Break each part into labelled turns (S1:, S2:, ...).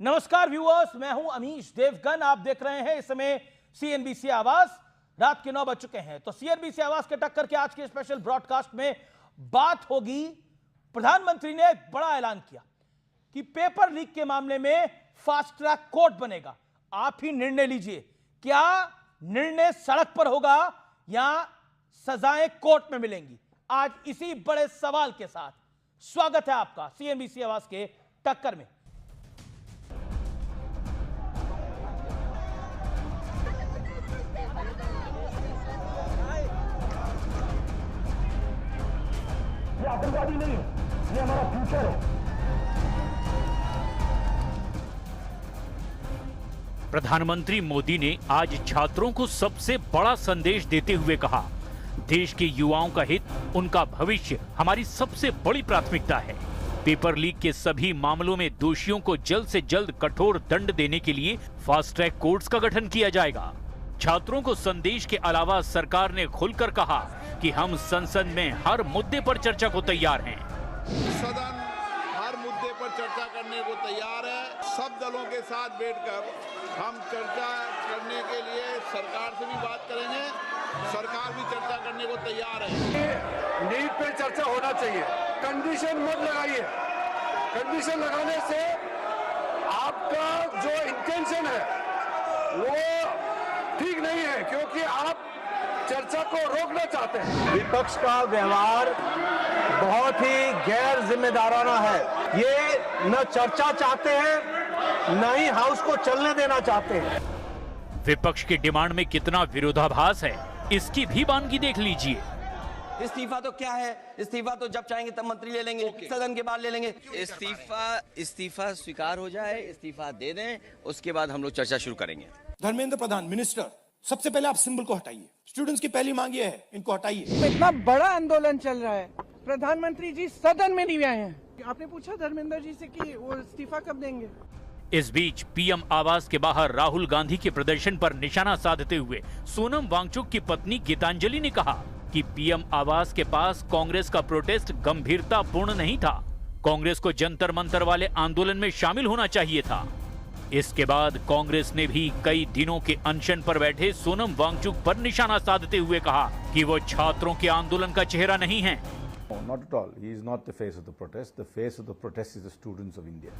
S1: नमस्कार व्यूअर्स, मैं हूं अमीश देवगन। आप देख रहे हैं इस समय सीएनबीसी आवाज। रात के 9 बज चुके हैं, तो सीएनबीसी आवाज के टक्कर के आज के स्पेशल ब्रॉडकास्ट में बात होगी। प्रधानमंत्री ने एक बड़ा ऐलान किया कि पेपर लीक के मामले में फास्ट ट्रैक कोर्ट बनेगा। आप ही निर्णय लीजिए, क्या निर्णय सड़क पर होगा या सजाएं कोर्ट में मिलेंगी। आज इसी बड़े सवाल के साथ स्वागत है आपका सीएनबीसी आवाज के टक्कर में।
S2: ये आतंकवादी नहीं है, ये हमारा फ्यूचर है।
S3: प्रधानमंत्री मोदी ने आज छात्रों को सबसे बड़ा संदेश देते हुए कहा, देश के युवाओं का हित, उनका भविष्य हमारी सबसे बड़ी प्राथमिकता है। पेपर लीक के सभी मामलों में दोषियों को जल्द से जल्द कठोर दंड देने के लिए फास्ट ट्रैक कोर्ट्स का गठन किया जाएगा। छात्रों को संदेश के अलावा सरकार ने खुलकर कहा कि हम संसद में हर मुद्दे पर चर्चा को तैयार हैं।
S4: सदन हर मुद्दे पर चर्चा करने को तैयार है। सब दलों के साथ बैठकर हम चर्चा करने के लिए सरकार से भी बात करेंगे, सरकार भी चर्चा करने को तैयार है।
S2: नीट पे चर्चा होना चाहिए। कंडीशन मत लगाइए। कंडीशन लगाने से आपका जो इंटेंशन है वो ठीक नहीं है, क्योंकि आप चर्चा को रोकना चाहते हैं। विपक्ष का व्यवहार बहुत ही गैर जिम्मेदाराना है। ये न चर्चा चाहते हैं, न ही हाउस को चलने देना चाहते हैं।
S3: विपक्ष की डिमांड में कितना विरोधाभास है, इसकी भी बानगी देख लीजिए।
S5: इस्तीफा तो क्या है, इस्तीफा तो जब चाहेंगे तब मंत्री ले लेंगे, सदन के बाद ले लेंगे। इस्तीफा स्वीकार हो जाए, इस्तीफा दे दें, उसके बाद हम लोग चर्चा शुरू करेंगे।
S6: धर्मेंद्र प्रधान मिनिस्टर, सबसे पहले आप सिंबल को हटाइए। स्टूडेंट्स की पहली मांग ये है, इनको हटाइए।
S7: इतना बड़ा आंदोलन चल रहा है, प्रधानमंत्री जी सदन में नहीं आए हैं। आपने पूछा धर्मेंद्र जी से कि वो इस्तीफा कब देंगे।
S3: इस बीच पीएम आवास के बाहर राहुल गांधी के प्रदर्शन पर निशाना साधते हुए सोनम वांगचुक की पत्नी गीतांजलि ने कहा कि पीएम आवास के पास कांग्रेस का प्रोटेस्ट गंभीरतापूर्ण नहीं था। कांग्रेस को जंतर मंतर वाले आंदोलन में शामिल होना चाहिए था। इसके बाद कांग्रेस ने भी कई दिनों के अनशन पर बैठे सोनम वांगचुक पर निशाना साधते हुए कहा कि वो छात्रों के आंदोलन का चेहरा नहीं है।
S8: Not at all. He is not the face of the protest. The face of the protest is the students of India.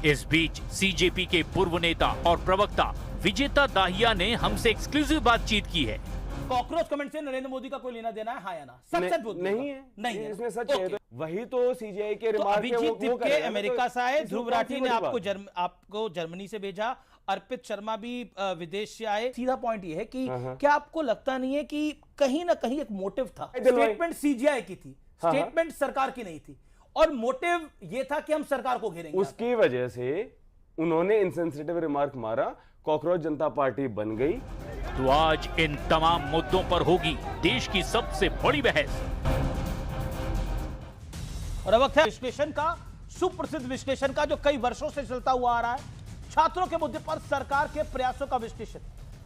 S3: इस बीच सीजेपी के पूर्व नेता और प्रवक्ता विजेता दाहिया ने हमसे एक्सक्लूसिव बातचीत की है।
S1: कॉकरोच कमेंट से नरेंद्र मोदी का कोई लेना देना है, हाँ या ना? सच बोल
S9: नहीं है,
S1: नहीं है,
S9: इसमें सच है। वही तो सीजीआई के रिमार्क है,
S1: अभिजीत तिपके अमेरिका से आए, ध्रुव राठी ने आपको जर्मनी से भेजा, अर्पित शर्मा भी विदेश से आए। सीधा पॉइंट ये है कि क्या आपको लगता नहीं है कि कहीं ना कहीं एक मोटिव था? स्टेटमेंट सीजीआई की थी, स्टेटमेंट सरकार की नहीं थी, और मोटिव ये था कि हम सरकार को घेरेंगे।
S9: उसकी वजह से उन्होंने इनसेंसिटिव रिमार्क मारा, कॉकरोच जनता पार्टी बन गई।
S3: तो आज इन तमाम मुद्दों पर होगी देश की सबसे बड़ी बहस।
S1: और अब वक्त है विश्लेषण का, सुप्रसिद्ध विश्लेषण का, जो कई वर्षों से चलता हुआ आ रहा है। छात्रों के मुद्दे पर सरकार के प्रयासों का विश्लेषण।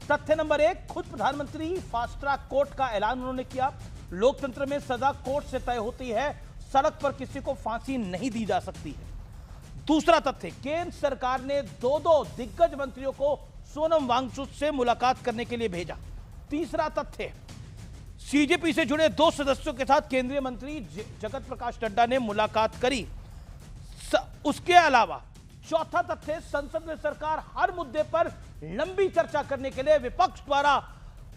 S1: तथ्य नंबर 1, खुद प्रधानमंत्री फास्ट ट्रैक कोर्ट का ऐलान उन्होंने किया। लोकतंत्र में सजा कोर्ट से तय होती है, सड़क पर किसी को फांसी नहीं दी जा सकती है। दूसरा तथ्य, केंद्र सरकार ने दो दिग्गज मंत्रियों को सोनम वांगचुक से मुलाकात करने के लिए भेजा। तीसरा तथ्य, सीजेपी से जुड़े 2 सदस्यों के साथ केंद्रीय मंत्री जगत प्रकाश नड्डा ने मुलाकात करी। उसके अलावा चौथा तथ्य, संसद में सरकार हर मुद्दे पर लंबी चर्चा करने के लिए विपक्ष द्वारा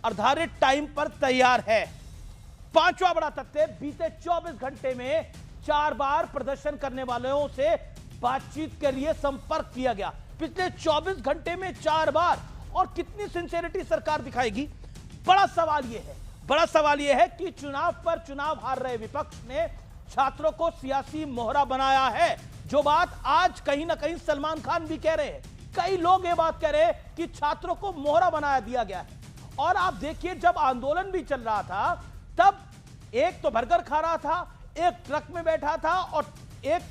S1: निर्धारित टाइम पर तैयार है। पांचवा बड़ा तथ्य, बीते 24 घंटे में 4 बार प्रदर्शन करने वालों से बातचीत के लिए संपर्क किया गया। पिछले 24 घंटे में 4 बार, और कितनी सिंसियरिटी सरकार दिखाएगी? बड़ा सवाल यह है कि चुनाव पर चुनाव हार रहे विपक्ष ने छात्रों को सियासी मोहरा बनाया है। जो बात आज कहीं ना कहीं सलमान खान भी कह रहे हैं, कई लोग ये बात कह रहे हैं कि छात्रों को मोहरा बनाया दिया गया है। और आप देखिए, जब आंदोलन भी चल रहा था तब एक तो बर्गर खा रहा था, एक ट्रक में बैठा था और एक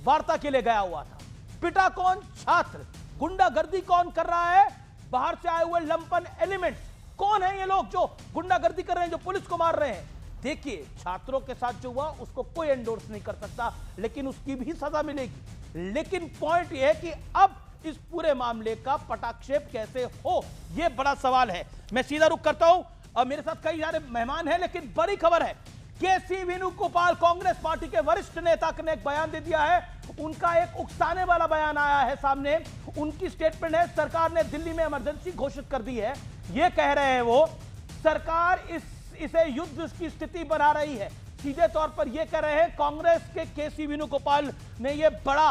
S1: वार्ता के लिए गया हुआ था। पिटा कौन? छात्र। गुंडागर्दी कौन कर रहा है? बाहर से आए हुए लंपन एलिमेंट्स। कौन है ये लोग जो गुंडागर्दी कर रहे हैं, जो पुलिस को मार रहे हैं? देखिए, छात्रों के साथ जो हुआ उसको कोई एंडोर्स नहीं कर सकता, लेकिन उसकी भी सजा मिलेगी। लेकिन पॉइंट यह है कि अब इस पूरे मामले का पटाक्षेप कैसे हो, यह बड़ा सवाल है। मैं सीधा रुख करता हूं और मेरे साथ कई सारे मेहमान हैं, लेकिन बड़ी खबर है, केसी वेणुगोपाल कांग्रेस पार्टी के वरिष्ठ नेता ने एक बयान दे दिया है। उनका एक उकसाने वाला बयान आया है सामने। उनकी स्टेटमेंट है, सरकार ने दिल्ली में इमरजेंसी घोषित कर दी है। ये कह रहे हैं वो, सरकार इसे युद्ध की स्थिति बना रही है। सीधे तौर पर यह कह रहे हैं कांग्रेस के केसी वेणुगोपाल ने यह बड़ा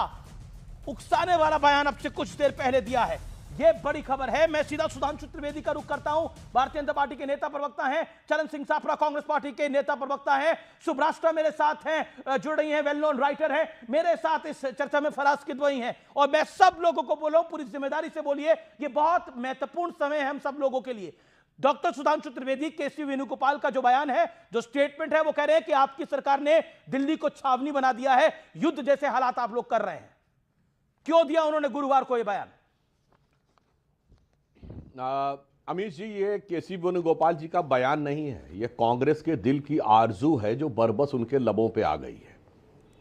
S1: उकसाने वाला बयान अब से कुछ देर पहले दिया है। यह बड़ी खबर है। मैं सीधा सुधांशु त्रिवेदी का रुख करता हूं। भारतीय जनता पार्टी के नेता प्रवक्ता हैं चरण सिंह साफरा, कांग्रेस पार्टी के नेता प्रवक्ता हैं सुब्राष्ट्रा मेरे साथ हैं, जुड़ रही हैं, वेल नोन राइटर हैं मेरे साथ इस चर्चा में, फराज किदवई हैं। और मैं सब लोगों को बोलूं, पूरी जिम्मेदारी से बोलिए, यह बहुत महत्वपूर्ण समय है हम सब लोगों के लिए। डॉक्टर सुधांशु त्रिवेदी, केसी वेणुगोपाल का जो बयान है, जो स्टेटमेंट है, वो कह रहे हैं कि आपकी सरकार ने दिल्ली को छावनी बना दिया है, युद्ध जैसे हालात आप लोग कर रहे हैं। क्यों दिया उन्होंने गुरुवार को यह बयान?
S10: अमीश जी, ये केसी वेणुगोपाल जी का बयान नहीं है, ये कांग्रेस के दिल की आरजू है जो बरबस उनके लबों पे आ गई है।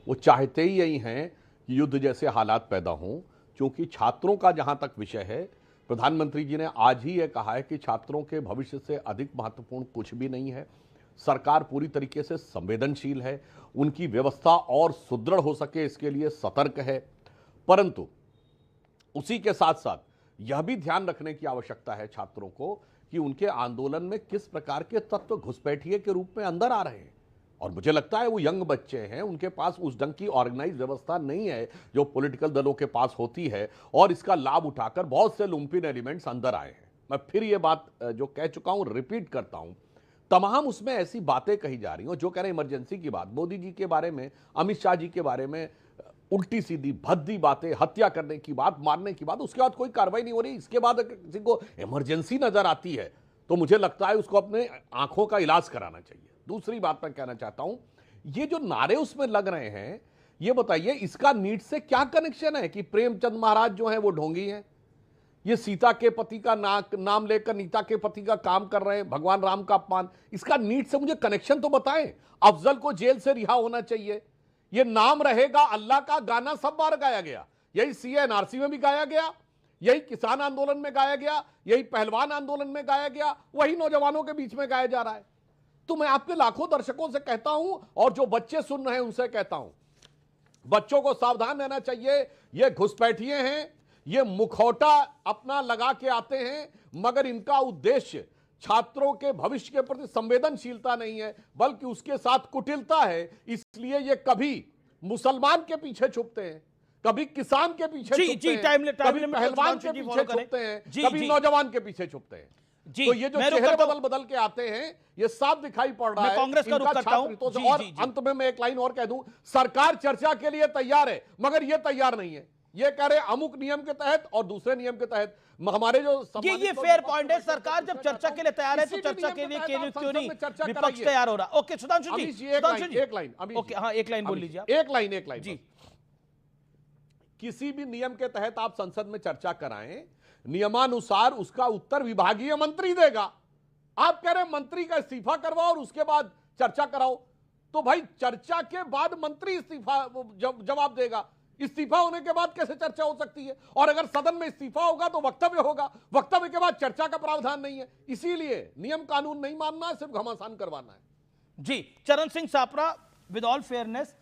S10: वो चाहते ही यही हैं कि युद्ध जैसे हालात पैदा हों, क्योंकि छात्रों का जहां तक विषय है, प्रधानमंत्री जी ने आज ही ये कहा है कि छात्रों के भविष्य से अधिक महत्वपूर्ण कुछ भी नहीं है। सरकार पूरी तरीके से संवेदनशील है, उनकी व्यवस्था और सुदृढ़ हो सके इसके लिए सतर्क है। परंतु उसी के साथ साथ यह भी ध्यान रखने की आवश्यकता है छात्रों को कि उनके आंदोलन में किस प्रकार के तत्व घुसपैठिए के रूप में अंदर आ रहे हैं। और मुझे लगता है वो यंग बच्चे हैं, उनके पास उस ढंग की ऑर्गेनाइज व्यवस्था नहीं है जो पॉलिटिकल दलों के पास होती है, और इसका लाभ उठाकर बहुत से लुम्पिन एलिमेंट्स अंदर आए हैं। मैं फिर ये बात जो कह चुका हूं रिपीट करता हूं, तमाम उसमें ऐसी बातें कही जा रही हैं जो कह रहे हैं इमरजेंसी की बात, मोदी जी के बारे में, अमित शाह जी के बारे में उल्टी सीधी भद्दी बातें, हत्या करने की बात, मारने की बात, उसके बाद कोई कार्रवाई नहीं हो रही। इसके बाद किसी को इमरजेंसी नजर आती है तो मुझे लगता है उसको अपने आंखों का इलाज कराना चाहिए। दूसरी बात मैं कहना चाहता हूं, ये जो नारे उसमें लग रहे हैं, ये बताइए इसका नीट से क्या कनेक्शन है कि प्रेमचंद महाराज जो है वो ढोंगी हैं, ये सीता के पति का नाम लेकर नीता के पति का काम कर रहे हैं, भगवान राम का अपमान, इसका नीट से मुझे कनेक्शन तो बताएं। अफजल को जेल से रिहा होना चाहिए, ये नाम रहेगा अल्लाह का गाना सब बार गाया गया, यही CNRC में भी गाया गया, यही किसान आंदोलन में गाया गया, यही पहलवान आंदोलन में गाया गया, वही नौजवानों के बीच में गाया जा रहा है। तो मैं आपके लाखों दर्शकों से कहता हूं और जो बच्चे सुन रहे हैं उनसे कहता हूं, बच्चों को सावधान रहना चाहिए। ये घुसपैठिए हैं, ये मुखौटा अपना लगा के आते हैं, मगर इनका उद्देश्य छात्रों के भविष्य के प्रति संवेदनशीलता नहीं है, बल्कि उसके साथ कुटिलता है। इसलिए ये कभी मुसलमान के पीछे छुपते हैं, कभी किसान के पीछे छुपते हैं, कभी पहलवान के पीछे छुपते हैं, कभी नौजवान के पीछे छुपते हैं। तो ये जो चेहरे बदल के आते हैं, ये साफ दिखाई पड़ रहा है
S1: कांग्रेस का रुख करता हूं।
S10: और अंत में मैं एक लाइन और कह दूं, सरकार चर्चा के लिए तैयार है, मगर ये तैयार नहीं है। ये कह रहे अमुक नियम के तहत और दूसरे नियम के तहत। हमारे जो
S1: ये फेयर पॉइंट है, सरकार जब चर्चा के लिए तैयार है तो चर्चा के लिए क्यों नहीं विपक्ष तैयार हो रहा? ओके सुधांशु जी,
S10: एक लाइन
S1: ओके, हाँ एक लाइन बोल लीजिए।
S10: एक लाइन जी। किसी भी नियम के तहत आप संसद में चर्चा कराएं, नियमानुसार उसका उत्तर विभागीय मंत्री देगा। आप कह रहे हैं मंत्री का इस्तीफा करवाओ और उसके बाद चर्चा कराओ, तो भाई चर्चा के बाद मंत्री इस्तीफा जवाब देगा, इस्तीफा होने के बाद कैसे चर्चा हो सकती है? और अगर सदन में इस्तीफा होगा तो वक्तव्य होगा, वक्तव्य के बाद चर्चा का प्रावधान नहीं है। इसीलिए नियम कानून नहीं मानना है, सिर्फ घमासान करवाना है।
S1: जी चरण Singh Sapra, with all fairness,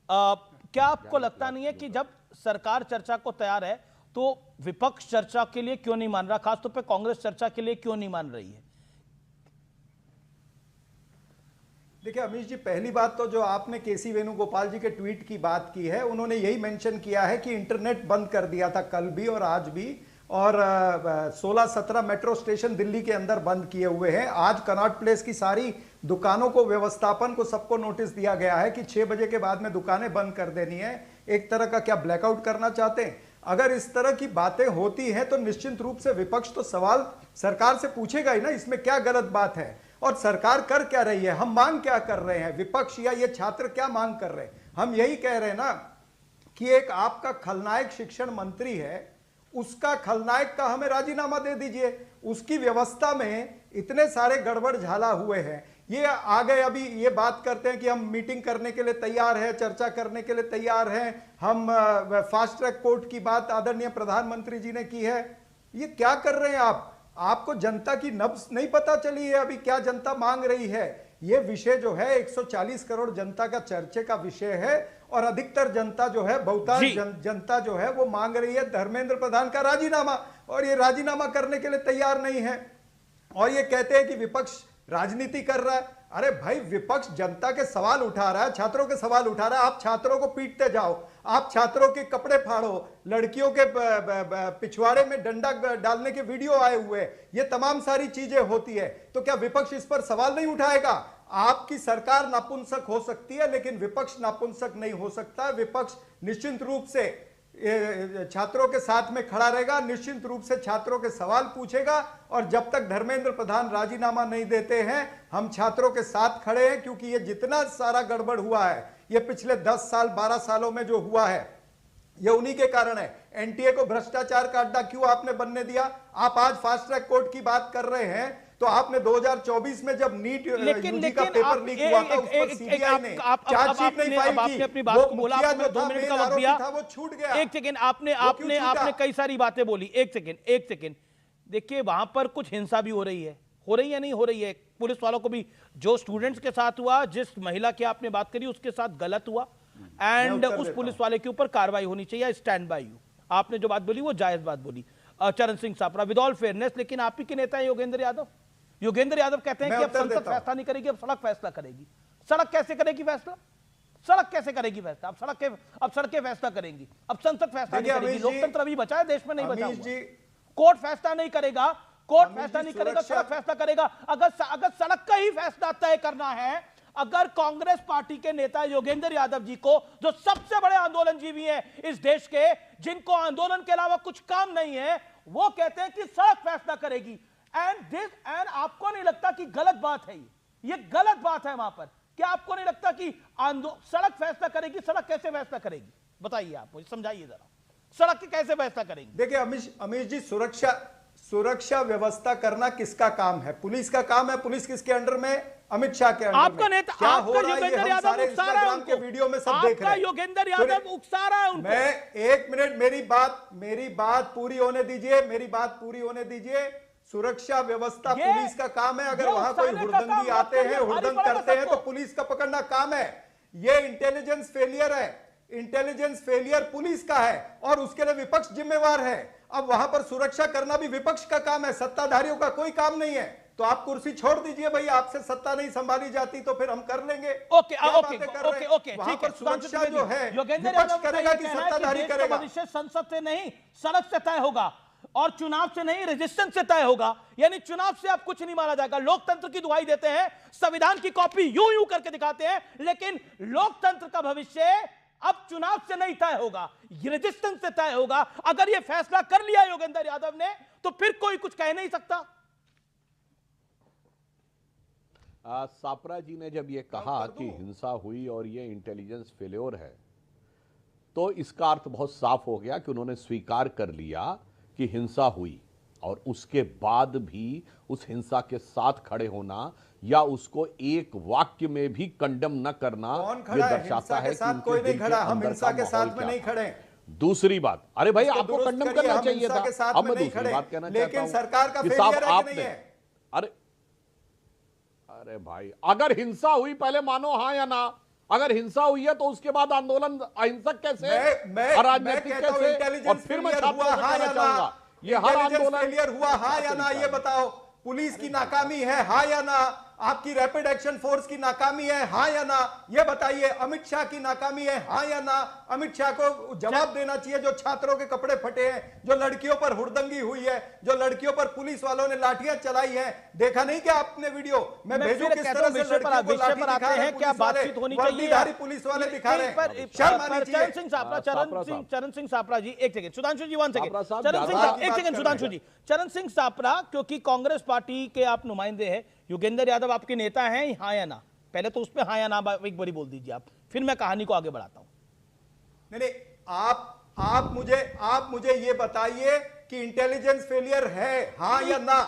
S1: क्या आपको लगता नहीं है कि जब सरकार चर्चा को तैयार है तो विपक्ष चर्चा के लिए क्यों नहीं मान रहा? खासतौर पर कांग्रेस चर्चा के लिए क्यों नहीं मान रही है?
S11: देखिए अमीश जी, पहली बात तो जो आपने केसी वेणुगोपाल जी के ट्वीट की बात की है, उन्होंने यही मेंशन किया है कि इंटरनेट बंद कर दिया था कल भी और आज भी, और 16-17 मेट्रो स्टेशन दिल्ली के अंदर बंद किए हुए हैं। आज कनॉट प्लेस की सारी दुकानों को, व्यवस्थापन को, सबको नोटिस दिया गया है कि 6 बजे के बाद में दुकानें बंद कर देनी है। एक तरह का क्या ब्लैकआउट करना चाहते हैं? अगर इस तरह की बातें होती हैं तो निश्चित रूप से विपक्ष तो सवाल सरकार से पूछेगा ही ना, इसमें क्या गलत बात है और सरकार कर क्या रही है, हम मांग क्या कर रहे हैं, विपक्ष या ये छात्र क्या मांग कर रहे हैं। हम यही कह रहे हैं ना कि एक आपका खलनायक शिक्षण मंत्री है, उसका खलनायक का हमें राजीनामा दे दीजिए। उसकी व्यवस्था में इतने सारे गड़बड़ झाला हुए हैं, ये आ गए, अभी ये बात करते हैं कि हम मीटिंग करने के लिए तैयार हैं, चर्चा करने के लिए तैयार हैं, हम फास्ट ट्रैक कोर्ट की बात आदरणीय प्रधानमंत्री जी ने की है। ये क्या कर रहे हैं आप? आपको जनता की नब्ज नहीं पता चली है अभी क्या जनता मांग रही है? ये विषय जो है 140 करोड़ जनता का चर्चे का विषय है और अधिकतर जनता जो है, बहुतांश जनता जो है वो मांग रही है धर्मेंद्र प्रधान का राजीनामा, और ये राजीनामा करने के लिए तैयार नहीं है और ये कहते हैं कि विपक्ष राजनीति कर रहा है। अरे भाई, विपक्ष जनता के सवाल उठा रहा है, छात्रों के सवाल उठा रहा है, आप छात्रों को पीटते जाओ, आप छात्रों के कपड़े फाड़ो, लड़कियों के पिछवाड़े में डंडा डालने के वीडियो आए हुए, ये तमाम सारी चीजें होती है, तो क्या विपक्ष इस पर सवाल नहीं उठाएगा? आपकी सरकार नापुंसक हो सकती है लेकिन विपक्ष नापुंसक नहीं हो सकता। विपक्ष निश्चित रूप से छात्रों के साथ में खड़ा रहेगा, निश्चित रूप से छात्रों के सवाल पूछेगा और जब तक धर्मेंद्र प्रधान राजीनामा नहीं देते हैं हम छात्रों के साथ खड़े हैं, क्योंकि ये जितना सारा गड़बड़ हुआ है ये पिछले 10 साल 12 सालों में जो हुआ है ये उन्हीं के कारण है। एनटीए को भ्रष्टाचार का अड्डा क्यों आपने बनने दिया? आप आज फास्ट ट्रैक कोर्ट की बात कर रहे हैं तो आपने 2024 में जब नीट यूजी का पेपर लीक हुआ था उस पर सीबीआई ने चार्जशीट नहीं फाइल की,
S1: अपनी बात को बोला, आपने 2 मिनट का वक्त दिया,
S11: वो छूट गया।
S1: एक सेकंड, आपने कई सारी बातें बोली, एक सेकंड देखिए, वहां पर कुछ हिंसा भी हो रही है या नहीं हो रही है? पुलिस वालों को भी, जो स्टूडेंट्स के साथ हुआ, जिस महिला की आपने बात करी उसके साथ गलत हुआ एंड उस पुलिस वाले के ऊपर कार्रवाई होनी चाहिए, स्टैंड बाय यू। आपने जो बात बोली वो जायज बात बोली। चरण Singh Sapra, with all fairness, लेकिन आप ही के नेता है योगेंद्र यादव कहते हैं कि अब संसद फैसला नहीं करेगी, अब सड़क फैसला करेगी। सड़क कैसे करेगी फैसला? अब सड़कें फैसला करेंगी, अब संसद फैसला नहीं करेगी। लोकतंत्र अभी बचा है, देश में नहीं बचा हुआ। कोर्ट फैसला नहीं करेगा, सड़क फैसला करेगा। अगर सड़क का ही फैसला तय करना है, अगर कांग्रेस पार्टी के नेता योगेंद्र यादव जी को, जो सबसे बड़े आंदोलनजीवी हैं इस देश के, जिनको आंदोलन के अलावा कुछ काम नहीं है, वो कहते हैं कि सड़क फैसला करेगी, एंड आपको नहीं लगता कि गलत बात है? ये गलत बात है वहां पर। क्या आपको नहीं लगता कि सड़क फैसला करेगी? सड़क कैसे फैसला करेगी बताइए, आप मुझे समझाइए जरा, सड़क कैसे फैसला करेगी?
S11: देखिए अमित जी, सुरक्षा व्यवस्था करना किसका काम है? पुलिस का काम है। पुलिस किसके अंडर में? अमित शाह के अंडर में।
S1: आपका नेता, आपका योगेंद्र यादव उकसा रहा है उनको,
S11: वीडियो में सब देख रहे हैं।
S1: योगेंद्र यादव उकसा रहा है उनको।
S11: मैं 1 मिनट, मेरी बात पूरी होने दीजिए। सुरक्षा व्यवस्था पुलिस का काम है। अगर वहां कोई हुड़दंगी आते हैं, हुड़दंग करते हैं, तो पुलिस का पकड़ना काम है। ये इंटेलिजेंस फेलियर है, इंटेलिजेंस फेलियर पुलिस का है और उसके लिए विपक्ष जिम्मेवार है। अब वहां पर सुरक्षा करना भी विपक्ष का काम है, सत्ताधारियों का कोई काम नहीं है। तो आप कुर्सी छोड़ दीजिए भाई, आपसे सत्ता नहीं संभाली जाती तो फिर हम कर लेंगे।
S1: ओके,
S11: वहां पर सुरक्षा जो है विपक्ष करेगा कि सत्ताधारी करेगा?
S1: भविष्य संसद से नहीं, सड़क से तय होगा और चुनाव से नहीं, रेजिस्टेंस से तय होगा। यानी चुनाव से आप कुछ नहीं माना जाएगा। लोकतंत्र की दुहाई देते हैं, संविधान की कॉपी यूं करके दिखाते हैं, लेकिन लोकतंत्र का भविष्य अब चुनाव से नहीं तय होगा, रेजिस्टेंस से तय होगा। अगर यह फैसला कर लिया योगेंद्र यादव ने तो फिर कोई कुछ कह नहीं सकता।
S10: सापरा जी ने जब ये कहा कि हिंसा हुई और ये इंटेलिजेंस फेल्योर है, तो इसका अर्थ बहुत साफ हो गया कि उन्होंने स्वीकार कर लिया कि हिंसा हुई और उसके बाद भी उस हिंसा के साथ खड़े होना या उसको एक वाक्य में भी कंडेम न करना, ये दर्शाता है कि
S11: कोई नहीं खड़ा, हम हिंसा के साथ में नहीं खड़े।
S10: दूसरी बात, अरे भाई आपको कंडेम करना चाहिए था। अब मैं दूसरी बात कहना चाहता हूं, सरकार का फेलियर है कि नहीं है? अरे भाई, अगर हिंसा हुई पहले मानो हाँ या ना। अगर हिंसा हुई है तो उसके बाद आंदोलन अहिंसक कैसे, अराजनैतिक कैसे? और फिर मैं छात्रों से कहना चाहूंगा, ये हर आंदोलन
S11: फेलियर हुआ हाँ या ना, ये बताओ। पुलिस की नाकामी है हाँ या ना? आपकी रैपिड एक्शन फोर्स की नाकामी है हाँ या ना? ये बताइए। अमित शाह की नाकामी है हाँ या ना? अमित शाह को जवाब देना चाहिए। जो छात्रों के कपड़े फटे हैं, जो लड़कियों पर हुड़दंगी हुई है, जो लड़कियों पर पुलिस वालों ने लाठियां चलाई हैं, देखा नहीं क्या आपने वीडियो? मैं भेजूं किस तरह से लड़कियों को लाठी दिखा रहे हैं, क्या बातचीत होनी चाहिए, पुलिस वाले दिखा रहे हैं।
S1: चरण सिंह सापरा जी, एक सेकंड, सुधांशु जी, 1 सेकंड, एक सेकंड सुधांशु जी। चरण सिंह सापरा, क्योंकि कांग्रेस पार्टी के आप नुमाइंदे हैं, योगेंद्र यादव आपके नेता हैं हाँ या ना? पहले तो उस पे हाँ या ना एक बारी बोल दीजिए आप, फिर मैं कहानी को आगे बढ़ाता हूं।
S11: नहीं, आप मुझे ये बताइए कि इंटेलिजेंस फेलियर है हाँ या ना?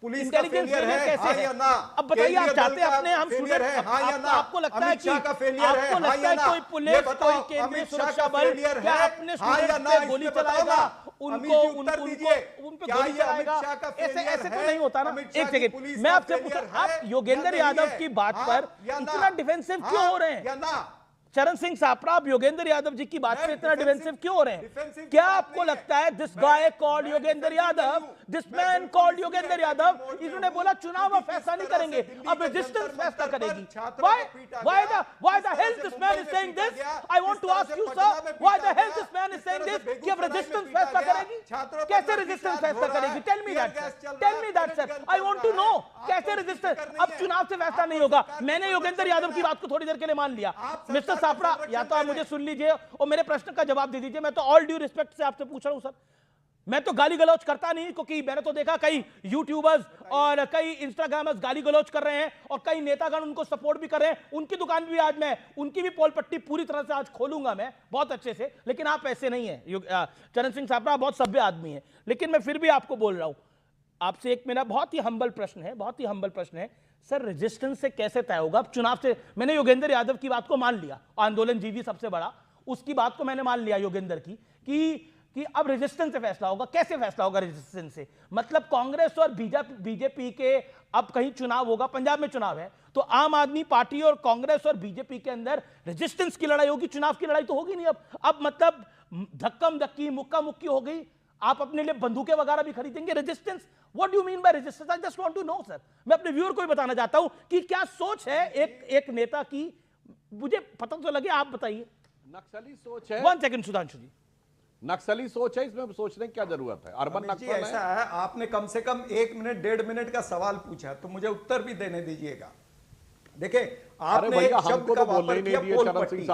S11: पुलिस का
S1: इंटेलिजेंस
S11: फेलियर
S1: फेलियर
S11: है,
S1: कैसे
S11: हाँ
S1: है?
S11: या ना?
S1: अब बताइए, आप
S11: केंद्रीय
S1: चाहते
S11: दल
S1: हैं
S11: का
S1: अपने हम
S11: फेलियर
S1: स्टूडेंट
S11: है, हाँ या ना?
S1: आपको लगता है
S11: अमित
S1: कि
S11: शाह का फेलियर है,
S1: आपको
S11: हाँ
S1: लगता
S11: या
S1: है
S11: ना?
S1: कोई
S11: ये
S1: पुलिस
S11: बताओ,
S1: कोई केंद्रीय
S11: अमित शाह
S1: सुरक्षा
S11: का
S1: बल
S11: फेलियर
S1: क्या
S11: है,
S1: अपने
S11: हाँ या
S1: स्टूडेंट्स
S11: ना?
S1: पे गोली
S11: इस पे बताओ
S1: चलाएगा,
S11: ना।
S1: उनको
S11: अमित जी उत्तर दीजिए,
S1: उन पे
S11: क्या
S1: गोली
S11: ये अमित
S1: चलाएगा?
S11: शाह का
S1: ऐसे
S11: फेलियर
S1: ऐसे तो
S11: है?
S1: नहीं होता ना।
S11: अमित
S1: एक
S11: शाह की
S1: सेकंड,
S11: पुलिस
S1: मैं
S11: का
S1: आपसे पूछा,
S11: फेलियर है
S1: आप योगेंद्र
S11: या नहीं
S1: यादव
S11: है?
S1: की बात
S11: हाँ
S1: पर
S11: या ना?
S1: इतना डिफेंसिव क्यों हो रहे हैं?
S11: या ना?
S1: चरण सिंह सापरा, आप योगेंद्र यादव जी की बात पे इतना डिफेंसिव क्यों हो रहे हैं?
S11: डिफेंसिव
S1: क्या
S11: की बात
S1: आपको
S11: नहीं है।
S1: लगता है this guy called Yogendra Yadav, this man called Yogendra Yadav, इन्होंने बोला चुनाव अब फैसला नहीं करेंगे, अब रेजिस्टेंस फैसला करेगी? Why the hell this man is saying this? I want to ask you, sir, why the hell this man is saying this कि अब रेजिस्टेंस फैसला करेगी? कैसे रेजिस्टेंस फैसला करेगी? Tell me that sir. I want to know कैसे resistance? अब चुनाव से फैसला नहीं होगा। मैंने योगेंद्र यादव की बात को थोड़ी देर के लिए मान लिया। मिस्टर सापरा, या तो आप मुझे सुन लीजिए और मेरे प्रश्न का जवाब दे दीजिए। मैं तो ऑल ड्यू रिस्पेक्ट से आपसे पूछ रहा हूं सर, मैं तो गाली गलौज करता नहीं, क्योंकि मैंने तो देखा कई यूट्यूबर्स और कई इंस्टाग्रामर्स गाली गलौज कर रहे हैं और कई नेतागण उनको सपोर्ट भी कर रहे हैं। उनकी दुकान भी आज मैं, उनकी भी पोल पट्टी पूरी तरह से आज खोलूंगा मैं बहुत अच्छे से, लेकिन आप ऐसे नहीं है। चरण सिंह सापरा बहुत सभ्य आदमी है, लेकिन मैं फिर भी आपको बोल रहा हूं, आपसे एक मेरा बहुत ही हम्बल प्रश्न है, सर रेजिस्टेंस से कैसे तय होगा? अब चुनाव से मैंने योगेंद्र यादव की बात को मान लिया, आंदोलन जीवी सबसे बड़ा, उसकी बात को मैंने मान लिया योगेंद्र की कि अब रेजिस्टेंस से फैसला होगा। कैसे फैसला होगा रेजिस्टेंस से? मतलब कांग्रेस और बीजेपी के अब कहीं चुनाव होगा, पंजाब में चुनाव है, तो आम आदमी पार्टी और कांग्रेस और बीजेपी के अंदर रेजिस्टेंस की लड़ाई होगी, चुनाव की लड़ाई तो होगी नहीं। अब मतलब धक्कम धक्की मुक्का मुक्की हो गई, आप अपने लिए बंदूकें वगैरह भी खरीदेंगे। Resistance, what do you mean by resistance? I just want to know sir, मैं अपने व्यूअर को भी बताना चाहता हूं कि क्या सोच है एक नेता की, मुझे पता तो लगे, आप बताइए।
S10: नक्सली सोच है।
S1: 1 सेकंड सुधांशु जी,
S10: नक्सली सोच है, इसमें सोचने की क्या जरूरत है? अर्बन
S11: अमित जी
S10: नक्सल
S11: ऐसा है, आपने कम से कम 1 मिनट 1.5 मिनट का सवाल पूछा, तो मुझे उत्तर भी देने दीजिएगा। देखिए, आपने एक शब्द का वापर किया, पोल पट्टी।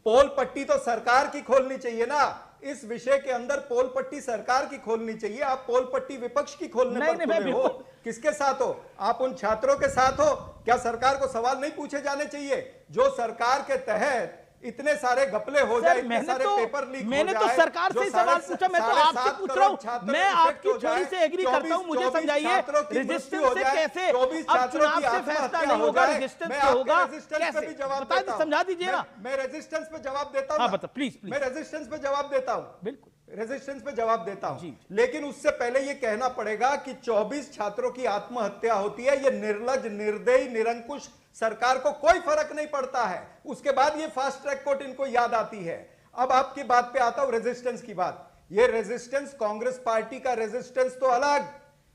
S11: पोल पट्टी तो सरकार की खोलनी चाहिए ना, इस विषय के अंदर पोल पट्टी सरकार की खोलनी चाहिए। आप पोल पट्टी विपक्ष की खोलने पर तुले हो। किसके साथ हो? आप उन छात्रों के साथ हो? क्या सरकार को सवाल नहीं पूछे जाने चाहिए? जो सरकार के तहत इतने सारे घपले हो जाए, इतने सारे पेपर लीक हो जाए,
S1: मैंने तो सरकार से सवाल पूछा, मैं तो आपसे पूछ रहा हूं, मैं आपकी थोड़ी से एग्री करता हूं, मुझे समझाइए रेजिस्टेंस से कैसे अब चुनाव से फैसला नहीं होगा, रेजिस्टेंस से होगा कैसे? बताइए, समझा दीजिए ना।
S11: मैं रेजिस्टेंस पे जवाब देता हूं।
S1: हाँ बता प्लीज।
S11: मैं रेजिस्टेंस पे जवाब देता हूं,
S1: बिल्कुल
S11: रेजिस्टेंस पे जवाब देता हूं, लेकिन उससे पहले यह कहना पड़ेगा कि 24 छात्रों की आत्महत्या होती है, यह निर्लज, निर्दयी, निरंकुश, सरकार को कोई फर्क नहीं पड़ता है। उसके बाद ये फास्ट ट्रैक कोर्ट इनको याद आती है। अब आपकी बात पे आता हूं, रेजिस्टेंस की बात। ये रेजिस्टेंस कांग्रेस पार्टी का रेजिस्टेंस तो अलग,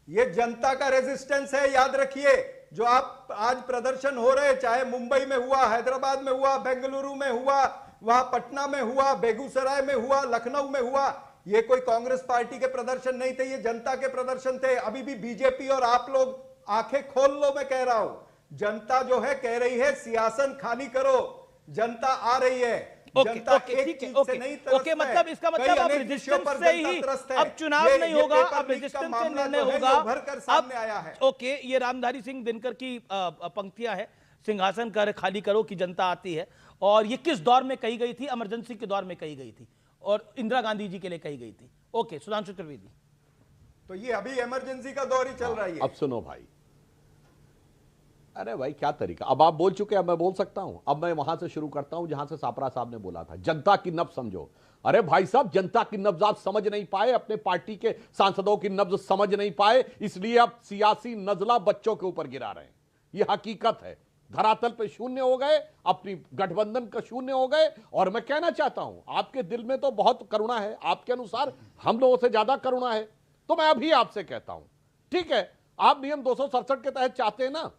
S11: ये जनता का रेजिस्टेंस है, याद रखिए। जो आप आज प्रदर्शन हो रहे, चाहे मुंबई में हुआ, हैदराबाद में हुआ, बेंगलुरु में हुआ, वहां पटना में हुआ, बेगूसराय में हुआ, लखनऊ में हुआ, ये कोई कांग्रेस पार्टी के प्रदर्शन नहीं थे, ये जनता के प्रदर्शन थे। अभी भी बीजेपी और आप लोग आंखें खोल लो, मैं कह रहा हूं, जनता जो है कह रही है सियासन खाली करो, जनता आ रही है। जनता एक चीज से नहीं तरसती है।
S1: मतलब इसका मतलब अब रेजिस्टेंस से ही अब चुनाव नहीं होगा, अब रेजिस्टेंस से निर्णय होगा। अब
S11: आया है।
S1: ओके, ये रामधारी सिंह दिनकर की पंक्तियां है, सिंहासन कर खाली करो कि जनता आती है, और ये किस दौर में कही गई थी? इमरजेंसी के दौर में कही गई थी और इंदिरा गांधी जी के लिए कही गई थी। ओके, सुधांशु त्रिवेदी,
S11: तो ये अभी इमरजेंसी का दौर ही चल रहा है।
S10: अब सुनो भाई, अरे भाई क्या तरीका, अब आप बोल चुके, अब मैं बोल सकता हूं। अब मैं वहां से शुरू करता हूं जहां से सापरा साहब ने बोला था, जनता की नब्ज समझो। अरे भाई साहब, जनता की नब्ज आप समझ नहीं पाए, अपने पार्टी के सांसदों की नब्ज समझ नहीं पाए, इसलिए आप सियासी नजला बच्चों के ऊपर गिरा रहे हैं। यह हकीकत है, धरातल पे शून्य हो गए, अपनी गठबंधन का शून्य हो गए। और मैं कहना चाहता हूं, आपके दिल में तो बहुत करुणा है, आपके अनुसार हम लोगों से ज्यादा करुणा है, तो मैं अभी आपसे कहता हूं, ठीक है, आप नियम 267 के तहत चाहते हैं ना,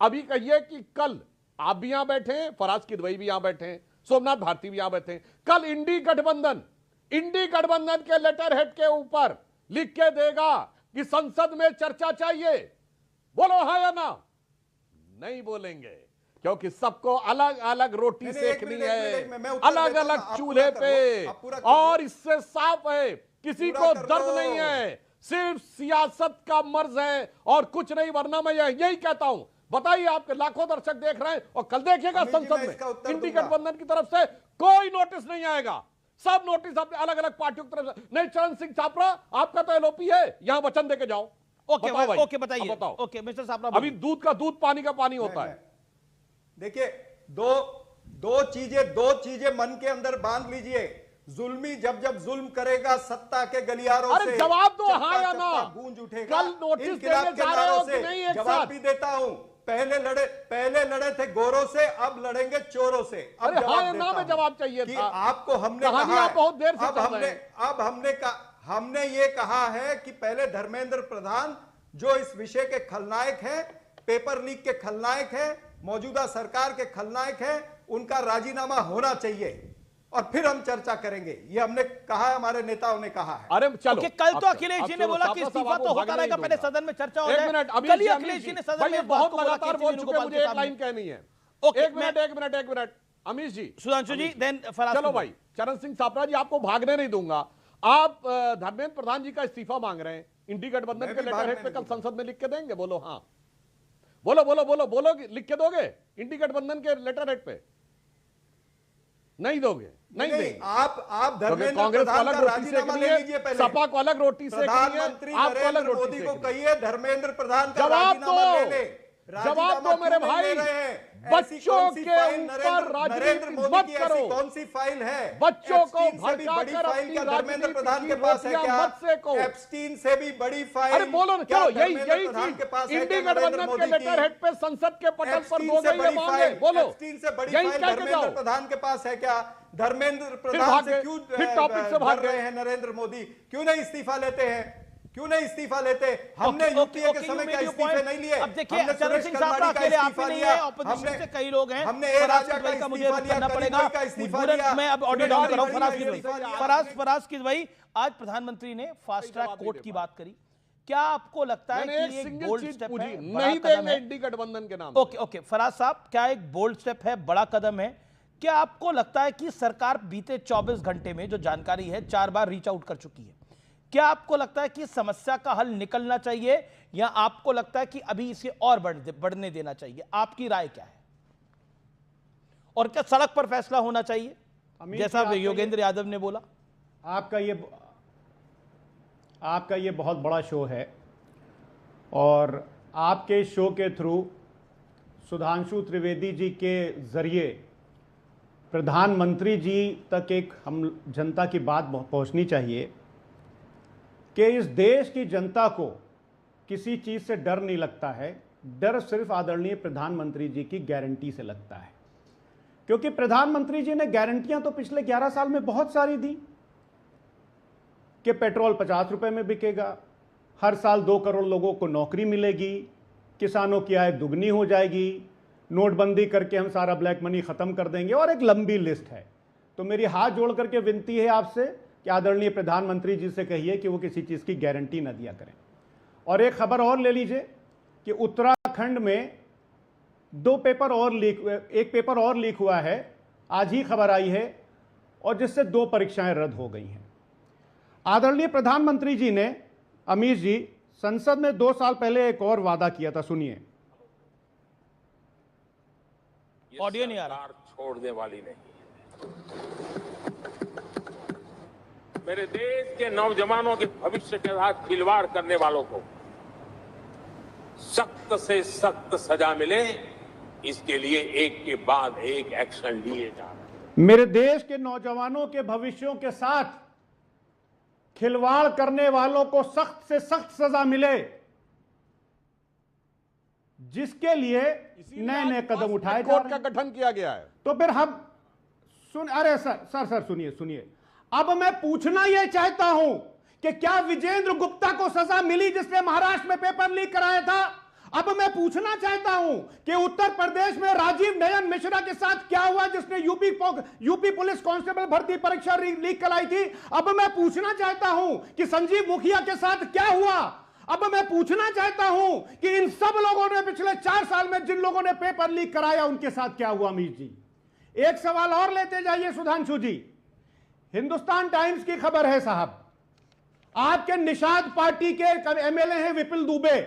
S10: अभी कहिए कि कल आप भी यहां बैठे हैं, फराज किदवई भी यहां बैठे हैं, सोमनाथ भारती भी यहां बैठे हैं, कल इंडी गठबंधन के लेटर हेड के ऊपर लिख के देगा कि संसद में चर्चा चाहिए, बोलो हाँ या ना? नहीं बोलेंगे, क्योंकि सबको अलग अलग रोटी सेकनी है, अलग अलग चूल्हे पे, और इससे साफ है किसी को दर्द नहीं है, सिर्फ सियासत का मर्ज है और कुछ नहीं। वरना मैं यही कहता हूं, बताइए, आपके लाखों दर्शक देख रहे हैं और कल देखिएगा संसद में इंडी गठबंधन की तरफ से कोई नोटिस नहीं आएगा, सब नोटिस अपने अलग अलग पार्टियों की तरफ से। नहीं, चरण सिंह छापरा, आपका तो एलओपी है, यहां वचन देके जाओ,
S1: ओके
S10: बताओ भाई,
S1: ओके
S10: अब
S1: बताइए।
S10: बताओ।
S1: ओके मिस्टर सापरा,
S10: अभी दूध का दूध पानी का पानी होता है।
S11: देखिए, दो चीजें मन के अंदर बांध लीजिए। जुल्मी जब जुल्म करेगा सत्ता के गलियारों
S10: अरे
S11: से,
S10: जवाब दो,
S11: चप्पा
S10: हाँ या
S11: चप्पा
S10: ना।
S11: गूंज उठेगा।
S10: कल नोटिस
S11: इनकिलाब
S10: देने
S11: के
S10: जा रहे हो
S11: नारों
S10: कि
S11: से
S10: नहीं एक
S11: जवाब
S10: साथ?
S11: भी देता हूं। पहले लड़े थे गोरों से, अब लड़ेंगे चोरों से। अब
S10: अरे हाँ
S11: जवाब
S10: या
S11: देता
S10: ना में
S11: हूं
S10: जवाब चाहिए
S11: कि
S10: था।
S11: आपको हमने
S10: कहानी
S11: कहा
S10: आप बहुत देर से
S11: अब
S10: चल
S11: हमने
S10: रहे हैं।
S11: अब हमने ये कहा है कि पहले धर्मेंद्र प्रधान जो इस विषय के खलनायक हैं, पेपर लीक के खलनायक हैं, मौजूदा सरकार के खलनायक हैं, उनका राजीनामा होना चाहिए और फिर हम चर्चा करेंगे। ये हमने कहा है, हमारे नेताओं ने कहा है।
S10: अरे चलो,
S1: ओके, कल तो अखिलेश जी ने बोला कि इस्तीफा तो होता रहेगा, पहले सदन में चर्चा हो जाए।
S10: एक मिनट,
S1: कल ही अखिलेश जी ने सदन में
S10: बहुत
S1: बोला
S10: लगातार
S1: केसी
S10: बोल
S1: वेणुगोपाल
S10: चुके, मुझे
S1: के
S10: एक
S1: सामने।
S10: लाइन कहनी है।
S1: ओके,
S10: एक मिनट अमीश जी,
S1: सुधांशु जी, देन फराज।
S10: चलो भाई, चरण सिंह सापरा जी, आपको भागने नहीं दूंगा। आप धर्मेंद्र प्रधान जी का इस्तीफा मांग रहे हैं, इंडी गठबंधन के लेटर हेड पे कल संसद में लिख के देंगे? बोलो हाँ, बोलो लिख के दोगे इंडी गठबंधन के लेटर हेड पे? नहीं दोगे? नहीं देंगे।
S11: आप धर्मेंद्र
S10: कांग्रेस को
S11: प्रधान
S10: अलग
S11: का
S10: रोटी से
S11: राजीनामा ले लीजिए पहले।
S10: सपा को अलग रोटी से
S11: प्रधानमंत्री
S10: आपको अलग
S11: नरेंद्र
S10: रोटी
S11: मोदी
S10: से
S11: को कहिए धर्मेंद्र प्रधान का
S10: जवाब
S11: राजीनामा ले ले।
S10: दो, जवाब दो मेरे भाई। बच्चों के ऊपर
S11: नरेंद्र
S10: राजनीति
S11: मोदी
S10: मत
S11: की
S10: करो।
S11: ऐसी कौन सी फाइल है?
S10: बच्चों को
S11: एप्स्टीन से भी
S10: भड़का
S11: बड़ी
S10: कर
S11: फाइल
S10: अपनी
S11: क्या धर्मेंद्र प्रधान के
S10: राजनीति
S11: पास है
S10: की
S11: क्या?
S10: मत सेको।
S11: एप्स्टीन से भी बड़ी फाइल?
S10: अरे बोलो ना,
S11: क्या
S10: चलो यही
S11: धर्मेंद्र प्रधान के पास
S10: चीज
S11: है
S10: इंडी
S11: क्या नरेंद्र
S10: गठबंधन के
S11: मोदी
S10: लेटर
S11: की?
S10: हेड पे संसद के पटल पर
S11: एप्स्टीन
S10: दो
S11: से
S10: गई
S11: बड़ी
S10: मांगे।
S11: फाइल,
S10: बोलो,
S11: एप्स्टीन से बड़ी
S10: यही
S11: फाइल
S10: कह के
S11: धर्मेंद्र
S10: जाओ।
S11: प्रधान के पास है क्या? धर्मेंद्र प्रधान
S10: भागे,
S11: से क्यों
S10: फिर टॉपिक से भाग
S11: डर रहे हैं नरेंद्र मोदी? क्यों नहीं इस्तीफा लेते हैं? क्यों नहीं इस्तीफा लेते? हमने यूपीए के समय क्या इस्तीफे नहीं लिए?
S1: अब देखिए,
S11: हमने
S1: चरण
S11: सुरेश
S1: सिंह सापरा
S11: कलमाड़ी का
S1: अकेले आप ही
S11: इस्तीफा
S1: नहीं
S11: लिया।
S1: है, ऑपोजिशन से कई लोग हैं।
S11: हमने ए
S1: फराज
S11: राजा
S1: किदवई
S11: का
S1: मुझे
S11: इस्तीफा
S1: करना
S11: लिया,
S1: पड़ेगा।
S11: कलीमोई का इस्तीफा
S1: मुझे
S11: लिया।
S1: मैं अब ऑडियो डाउन कर रहा हूं।
S11: फराज किदवई,
S1: फराज किदवई, आज प्रधानमंत्री ने फास्ट ट्रैक कोर्ट की बात करी। क्या आपको लगता है कि ये एक बोल्ड स्टेप है,
S10: नहीं देंगे इंडी गठबंधन के नाम?
S1: ओके फराज साहब, क्या एक बोल्ड स्टेप है, बड़ा कदम है? क्या आपको लगता है कि सरकार बीते 24 घंटे में जो जानकारी है 4 बार रीच आउट कर चुकी है? क्या आपको लगता है कि समस्या का हल निकलना चाहिए या आपको लगता है कि अभी इसे और बढ़ने देना चाहिए? आपकी राय क्या है? और क्या सड़क पर फैसला होना चाहिए जैसा योगेंद्र यादव ने बोला?
S12: आपका ये बहुत बड़ा शो है और आपके शो के थ्रू सुधांशु त्रिवेदी जी के जरिए प्रधानमंत्री जी तक एक हम जनता की बात पहुंचनी चाहिए कि इस देश की जनता को किसी चीज़ से डर नहीं लगता है। डर सिर्फ आदरणीय प्रधानमंत्री जी की गारंटी से लगता है, क्योंकि प्रधानमंत्री जी ने गारंटियां तो पिछले 11 साल में बहुत सारी दी कि पेट्रोल 50 रुपए में बिकेगा, हर साल 2 करोड़ लोगों को नौकरी मिलेगी, किसानों की आय दुगनी हो जाएगी, नोटबंदी करके हम सारा ब्लैक मनी ख़त्म कर देंगे, और एक लंबी लिस्ट है। तो मेरी हाथ जोड़ करके विनती है आपसे कि आदरणीय प्रधानमंत्री जी से कहिए कि वो किसी चीज़ की गारंटी न दिया करें। और एक खबर और ले लीजिए कि उत्तराखंड में 2 पेपर और लीक, एक पेपर और लीक हुआ है, आज ही खबर आई है, और जिससे 2 परीक्षाएं रद्द हो गई हैं। आदरणीय प्रधानमंत्री जी ने, अमीश जी, संसद में 2 साल पहले एक और वादा किया था, सुनिए।
S1: ऑडियो नहीं आ रहा।
S13: छोड़ने वाली नहीं। मेरे देश के नौजवानों के भविष्य के साथ खिलवाड़ करने वालों को सख्त से सख्त सजा मिले, इसके लिए एक के बाद एक एक्शन लिए जा रहे हैं।
S12: मेरे देश के नौजवानों के भविष्यों के साथ खिलवाड़ करने वालों को सख्त से सख्त सजा मिले, जिसके लिए नए नए कदम उठाए जा रहे हैं।
S10: कोर्ट का गठन किया गया है।
S12: तो फिर हम अरे सर सुनिए। अब मैं पूछना यह चाहता हूं कि क्या विजेंद्र गुप्ता को सजा मिली जिसने महाराष्ट्र में पेपर लीक कराया था? अब मैं पूछना चाहता हूं कि उत्तर प्रदेश में राजीव नयन मिश्रा के साथ क्या हुआ जिसने यूपी पुलिस कांस्टेबल भर्ती परीक्षा लीक कराई थी? अब मैं पूछना चाहता हूं कि संजीव मुखिया के साथ क्या हुआ? अब मैं पूछना चाहता हूं कि इन सब लोगों ने पिछले 4 साल में जिन लोगों ने पेपर लीक कराया उनके साथ क्या हुआ? अमीश जी, एक सवाल और लेते जाइए सुधांशु जी। हिंदुस्तान टाइम्स की खबर है साहब, आपके निषाद पार्टी के एक एमएलए हैं विपिन दुबे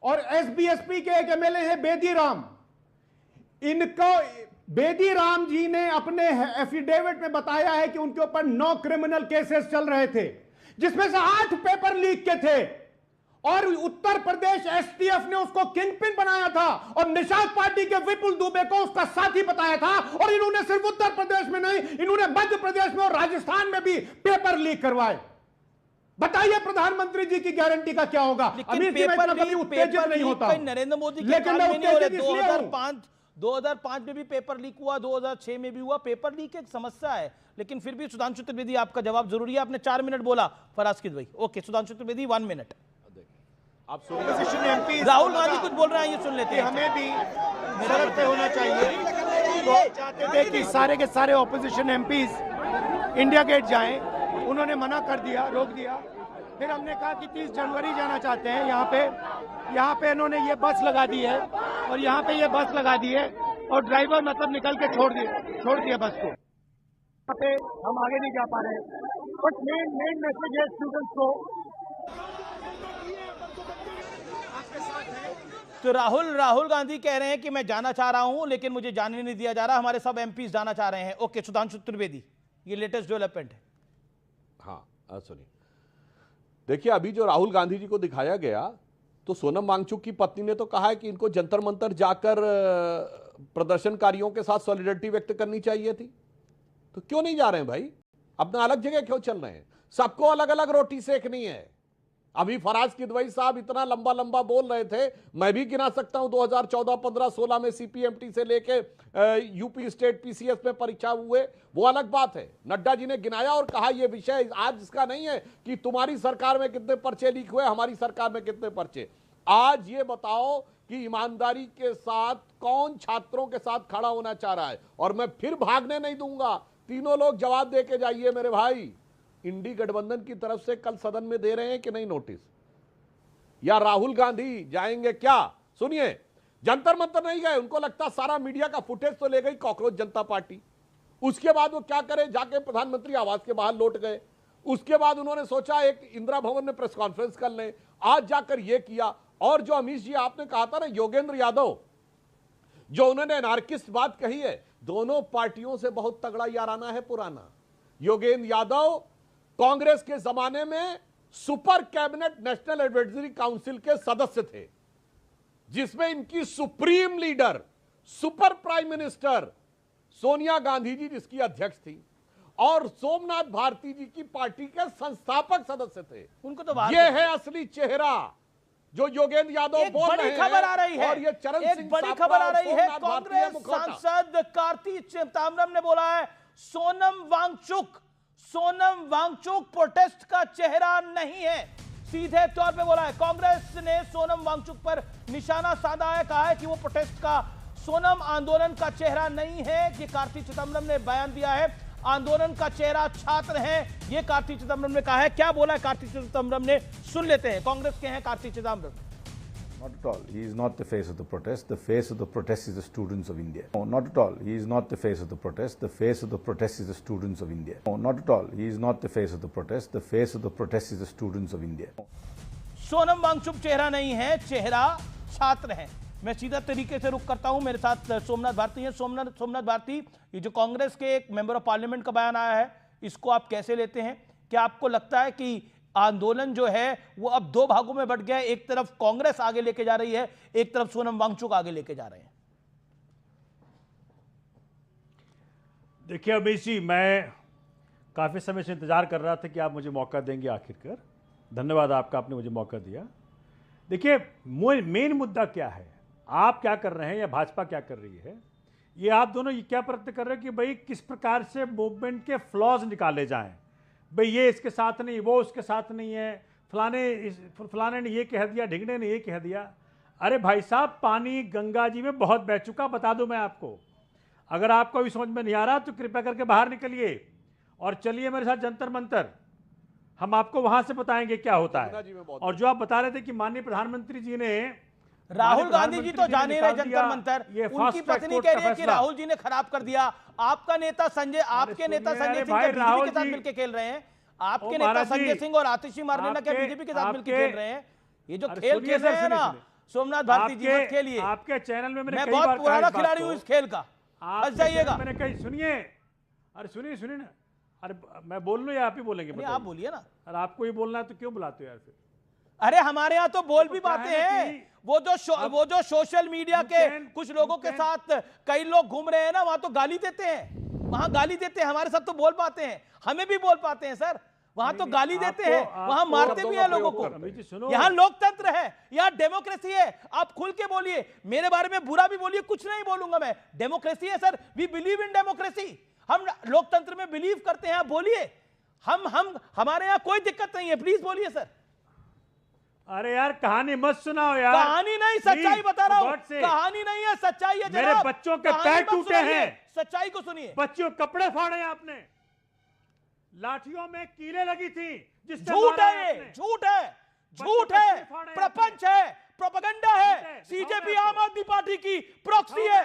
S12: और एसबीएसपी के एक एमएलए हैं बेदी राम। इनको बेदी राम जी ने अपने एफिडेविट में बताया है कि उनके ऊपर 9 क्रिमिनल केसेस चल रहे थे, जिसमें से 8 पेपर लीक के थे, और उत्तर प्रदेश एसटीएफ ने उसको किंगपिन बनाया था और निषाद पार्टी के विपुल दुबे को उसका साथी बताया था। और इन्होंने सिर्फ उत्तर प्रदेश में नहीं, इन्होंने मध्य प्रदेश में और राजस्थान में भी पेपर लीक करवाए। बताइए प्रधानमंत्री जी की गारंटी का क्या होगा? अमित जी, मैं कभी उत्तेजित नहीं होता,
S1: नरेंद्र मोदी के
S12: लेकिन मैं उत्तेजित
S1: 2005 में भी पेपर लीक हुआ, 2006 में भी हुआ। पेपर लीक एक समस्या है, लेकिन फिर भी सुधांशु त्रिवेदी आपका जवाब जरूरी है। आपने 4 मिनट बोला फरासकिद भाई। Okay, Sudhanshu Trivedi 1 minute.
S6: आप एमपी
S1: राहुल गांधी कुछ बोल रहे हैं, ये सुन लेते हैं।
S6: हमें भी सड़क पे होना चाहिए। तो चाहते थे कि सारे के सारे ऑपोजिशन एमपीज इंडिया गेट जाएं, उन्होंने मना कर दिया, रोक दिया। फिर हमने कहा कि 30 जनवरी जाना चाहते हैं। यहाँ पे इन्होंने ये बस लगा दी है और यहाँ पे ये बस लगा दी है और ड्राइवर मतलब निकल के छोड़ दिया बस को। यहाँ पे हम आगे नहीं जा पा रहे हैं। बट मेन मैसेज है स्टूडेंट्स को।
S1: तो राहुल गांधी कह रहे हैं कि मैं जाना चाह रहा हूं, लेकिन मुझे जाने नहीं दिया जा रहा, हमारे सब एमपी जाना चाह रहे हैं। ओके, सुधांशु त्रिवेदी, ये लेटेस्ट डेवलपमेंट है।
S10: हाँ, सुनिए, देखिए, अभी जो राहुल गांधी जी को दिखाया गया, तो सोनम वांगचुक की पत्नी ने तो कहा है कि इनको जंतर मंतर जाकर प्रदर्शनकारियों के साथ सॉलिडरिटी व्यक्त करनी चाहिए थी। तो क्यों नहीं जा रहे हैं भाई? अपना अलग जगह क्यों चल रहे हैं? सबको अलग अलग रोटी सेकनी है। अभी फराज किदवई साहब इतना लंबा बोल रहे थे, मैं भी गिना सकता हूं 2014, 15, 16 में सीपीएमटी से लेके यूपी स्टेट पीसीएस में परीक्षा हुए, वो अलग बात है। नड्डा जी ने गिनाया और कहा यह विषय आज इसका नहीं है कि तुम्हारी सरकार में कितने पर्चे लीक हुए, हमारी सरकार में कितने पर्चे। आज ये बताओ कि ईमानदारी के साथ कौन छात्रों के साथ खड़ा होना चाह रहा है। और मैं फिर भागने नहीं दूंगा, तीनों लोग जवाब दे के जाइए मेरे भाई। इंडी गठबंधन की तरफ से कल सदन में दे रहे हैं कि नहीं नोटिस, या राहुल गांधी जाएंगे क्या? सुनिए, जंतर मंतर नहीं गए, उनको लगता सारा मीडिया का फुटेज तो ले गई कॉकरोच जनता पार्टी। उसके बाद वो क्या करे, जाके प्रधानमंत्री आवास के बाहर लौट गए। उसके बाद उन्होंने सोचा एक इंदिरा भवन में प्रेस कॉन्फ्रेंस कर लें, आज जाकर ये किया। और जो अमित जी आपने कहा था ना, योगेंद्र यादव, जो उन्होंने एनार्किस्ट बात कही है, दोनों पार्टियों से बहुत तगड़ा याराना है पुराना। योगेंद्र यादव कांग्रेस के जमाने में super cabinet national advisory council के सदस्य थे, जिसमें इनकी supreme leader, super prime minister Sonia Gandhi ji जिसकी अध्यक्ष थी, और सोमनाथ भारती जी की पार्टी के संस्थापक सदस्य थे।
S1: उनको तो
S10: ये है असली चेहरा जो योगेंद्र यादव बोल रहे हैं।
S1: खबर आ रही है,
S10: और ये चरण सिंह,
S1: बड़ी खबर आ रही है। कांग्रेस सांसद कार्ति चिदंबरम ने बोला है सोनम वांगचुक प्रोटेस्ट का चेहरा नहीं है। सीधे तौर पे बोला है, कांग्रेस ने सोनम वांगचुक पर निशाना साधा है, कहा है कि वो प्रोटेस्ट का, सोनम आंदोलन का चेहरा नहीं है। ये कार्ति चिदंबरम ने बयान दिया है। आंदोलन का चेहरा छात्र हैं, ये कार्ति चिदंबरम ने कहा है। क्या बोला है कार्ति चिदंबरम ने, सुन लेते हैं। कांग्रेस के हैं Karti Chidambaram.
S8: Not at all. He is not the face of the protest. The face of the protest is the students of India. No, not at all. He is not the face of the protest. The face of the protest is the students of India. No, not at all. He is not the face of the protest. The face of the protest is the students of India.
S1: Sonam Wangchuck चेहरा नहीं है, चेहरा छात्र है। मैं सीधा तरीके से रुक करता हूं, मेरे साथ सोमनाथ भारती हैं। सोमनाथ भारती, ये जो कांग्रेस के एक मेंबर ऑफ पार्लियामेंट का बयान आया है, इसको आप कैसे लेते हैं? क्या आपको लगता है कि आंदोलन जो है वो अब दो भागों में बट गया है? एक तरफ कांग्रेस आगे लेके जा रही है, एक तरफ सोनम वांगचुक आगे लेके जा रहे हैं।
S14: देखिए अमित जी, मैं काफी समय से इंतजार कर रहा था कि आप मुझे मौका देंगे। आखिरकार धन्यवाद आपका, आपने मुझे मौका दिया। देखिए, मेन मुद्दा क्या है, आप क्या कर रहे हैं या भाजपा क्या कर रही है, ये आप दोनों ये क्या प्रयत्न कर रहे हैं कि भाई किस प्रकार से मूवमेंट के फ्लॉज निकाले जाएं। भाई ये इसके साथ नहीं, वो उसके साथ नहीं है, फलाने ने ये कह दिया, ढिंगने ने ये कह दिया। अरे भाई साहब, पानी गंगा जी में बहुत बह चुका, बता दूं मैं आपको। अगर आपको अभी समझ में नहीं आ रहा तो कृपया करके बाहर निकलिए और चलिए मेरे साथ जंतर मंतर, हम आपको वहां से बताएंगे क्या होता है। और जो आप बता रहे थे कि माननीय प्रधानमंत्री जी ने,
S1: राहुल गांधी जी तो जाने रहे जंतर मंतर, उनकी पत्नी कह रही है कि राहुल जी ने खराब कर दिया। आपका नेता संजय, आपके नेता संजय सिंह बीजेपी के साथ मिलकर खेल रहे हैं। आपके नेता संजय सिंह और आतिशी मारनेना क्या बीजेपी के साथ मिलकर खेल रहे हैं? ये जो खेल खेल रहे हैं ना सोमनाथ भारती जी, मत खेलिए।
S14: आपके चैनल में
S1: मैं बहुत पुराना खिलाड़ी हूं इस खेल का, फंस जाइएगा।
S14: मैंने कही सुनिए, अरे सुनिए ना, अरे मैं बोल लूं या आप ही बोलेंगे?
S1: आप बोलिए ना।
S14: अरे आपको ही बोलना है तो क्यों बुलाते हो यार फिर?
S1: अरे हमारे यहाँ तो बोल भी पाते हैं, वो जो सोशल मीडिया के कुछ लोगों के साथ कई लोग घूम रहे हैं ना, वहां तो गाली देते हैं, वहां गाली देते हैं, हमारे साथ तो बोल पाते हैं, हमें भी बोल पाते हैं सर, वहां तो गाली देते हैं, वहां मारते भी हैं लोगों को। यहाँ लोकतंत्र है, यहाँ डेमोक्रेसी है, आप खुल के बोलिए, मेरे बारे में बुरा भी बोलिए, कुछ नहीं बोलूंगा मैं, डेमोक्रेसी है sir, we believe in democracy, हम लोकतंत्र में बिलीव करते हैं, आप बोलिए, हम हमारे यहाँ कोई दिक्कत नहीं है, प्लीज बोलिए सर।
S14: अरे यार कहानी मत सुनाओ यार,
S1: कहानी नहीं, सच्चाई बता रहा हूं, कहानी नहीं है, सच्चाई है।
S14: मेरे बच्चों के पैर टूटे हैं,
S1: सच्चाई को सुनिए।
S14: बच्चों के कपड़े फाड़े आपने, लाठियों में कीलें लगी थी, जिससे
S1: झूठ है ये, झूठ है, झूठ है, प्रपंच है, प्रोपेगेंडा है, सीजेपी आम आदमी पार्टी की प्रॉक्सी है।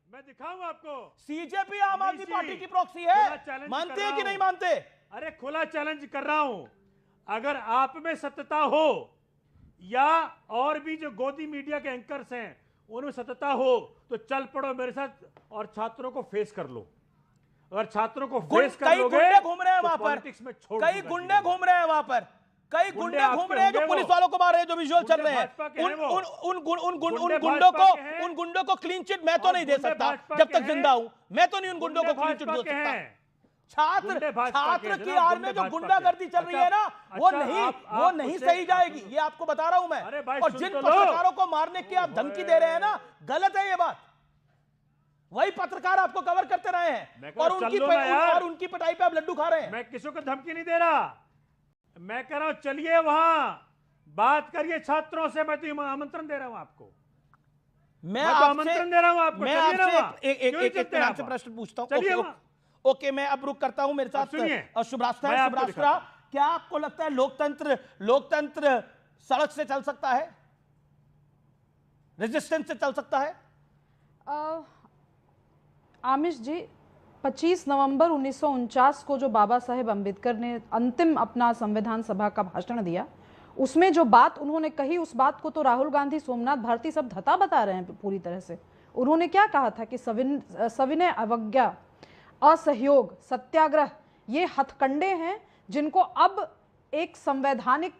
S14: मैं दिखाऊंगा आपको,
S1: सीजेपी आम आदमी पार्टी की प्रॉक्सी है, मानते हैं कि नहीं मानते?
S14: अरे खुला चैलेंज कर रहा हूं, अगर आप में सत्यता हो या और भी जो गोदी मीडिया के एंकर्स हैं उनमें सत्यता हो तो चल पड़ो मेरे साथ और छात्रों को फेस कर लो। अगर छात्रों को फेस कर लोगे,
S1: कई गुंडे घूम रहे हैं वहां पर,
S14: कई
S1: गुंडे घूम रहे हैं वहां पर, कई गुंडे घूम रहे हैं जो पुलिस वालों को मार रहे हैं, जो विजुअल चल रहे हैं, उन गुंडों को क्लीन चिट मैं तो नहीं दे सकता जब तक जिंदा हूं, मैं तो नहीं उन गुंडों को क्लीन चिट दे सकता। छात्र की आड़ में जो गुंडागर्दी चल रही है ना, वो नहीं सही जाएगी, ये आपको बता रहा हूं मैं। और जिन पत्रकारों को मारने की आप धमकी दे रहे हैं ना, गलत है ये बात। वही पत्रकार आपको कवर करते रहे हैं और उनकी पिटाई पे आप लड्डू खा रहे हैं।
S14: मैं किसी को धमकी नहीं दे रहा, मैं कह रहा हूं चलिए वहां बात करिए छात्रों से, मैं तो आमंत्रण दे रहा हूं आपको,
S1: मैं
S14: आमंत्रण दे रहा हूं आपको।
S1: मैं आपसे एक प्रश्न पूछता हूं। ओके, मैं अब रुक करता हूं, मेरे साथ शुभराष्ट्र है। शुभराष्ट्र, क्या आपको लगता है लोकतंत्र सड़क से चल सकता है, रेजिस्टेंस से चल सकता है?
S15: आमिश जी, 25 नवंबर 1949 को जो बाबा साहेब अम्बेडकर ने अंतिम अपना संविधान सभा का भाषण दिया, उसमें जो बात उन्होंने कही, उस बात को तो राहुल गांधी, सोमनाथ भारती सब धता बता रहे हैं पूरी तरह से। उन्होंने क्या कहा था कि सविनय अवज्ञा, असहयोग, सत्याग्रह ये हथकंडे हैं जिनको अब एक संवैधानिक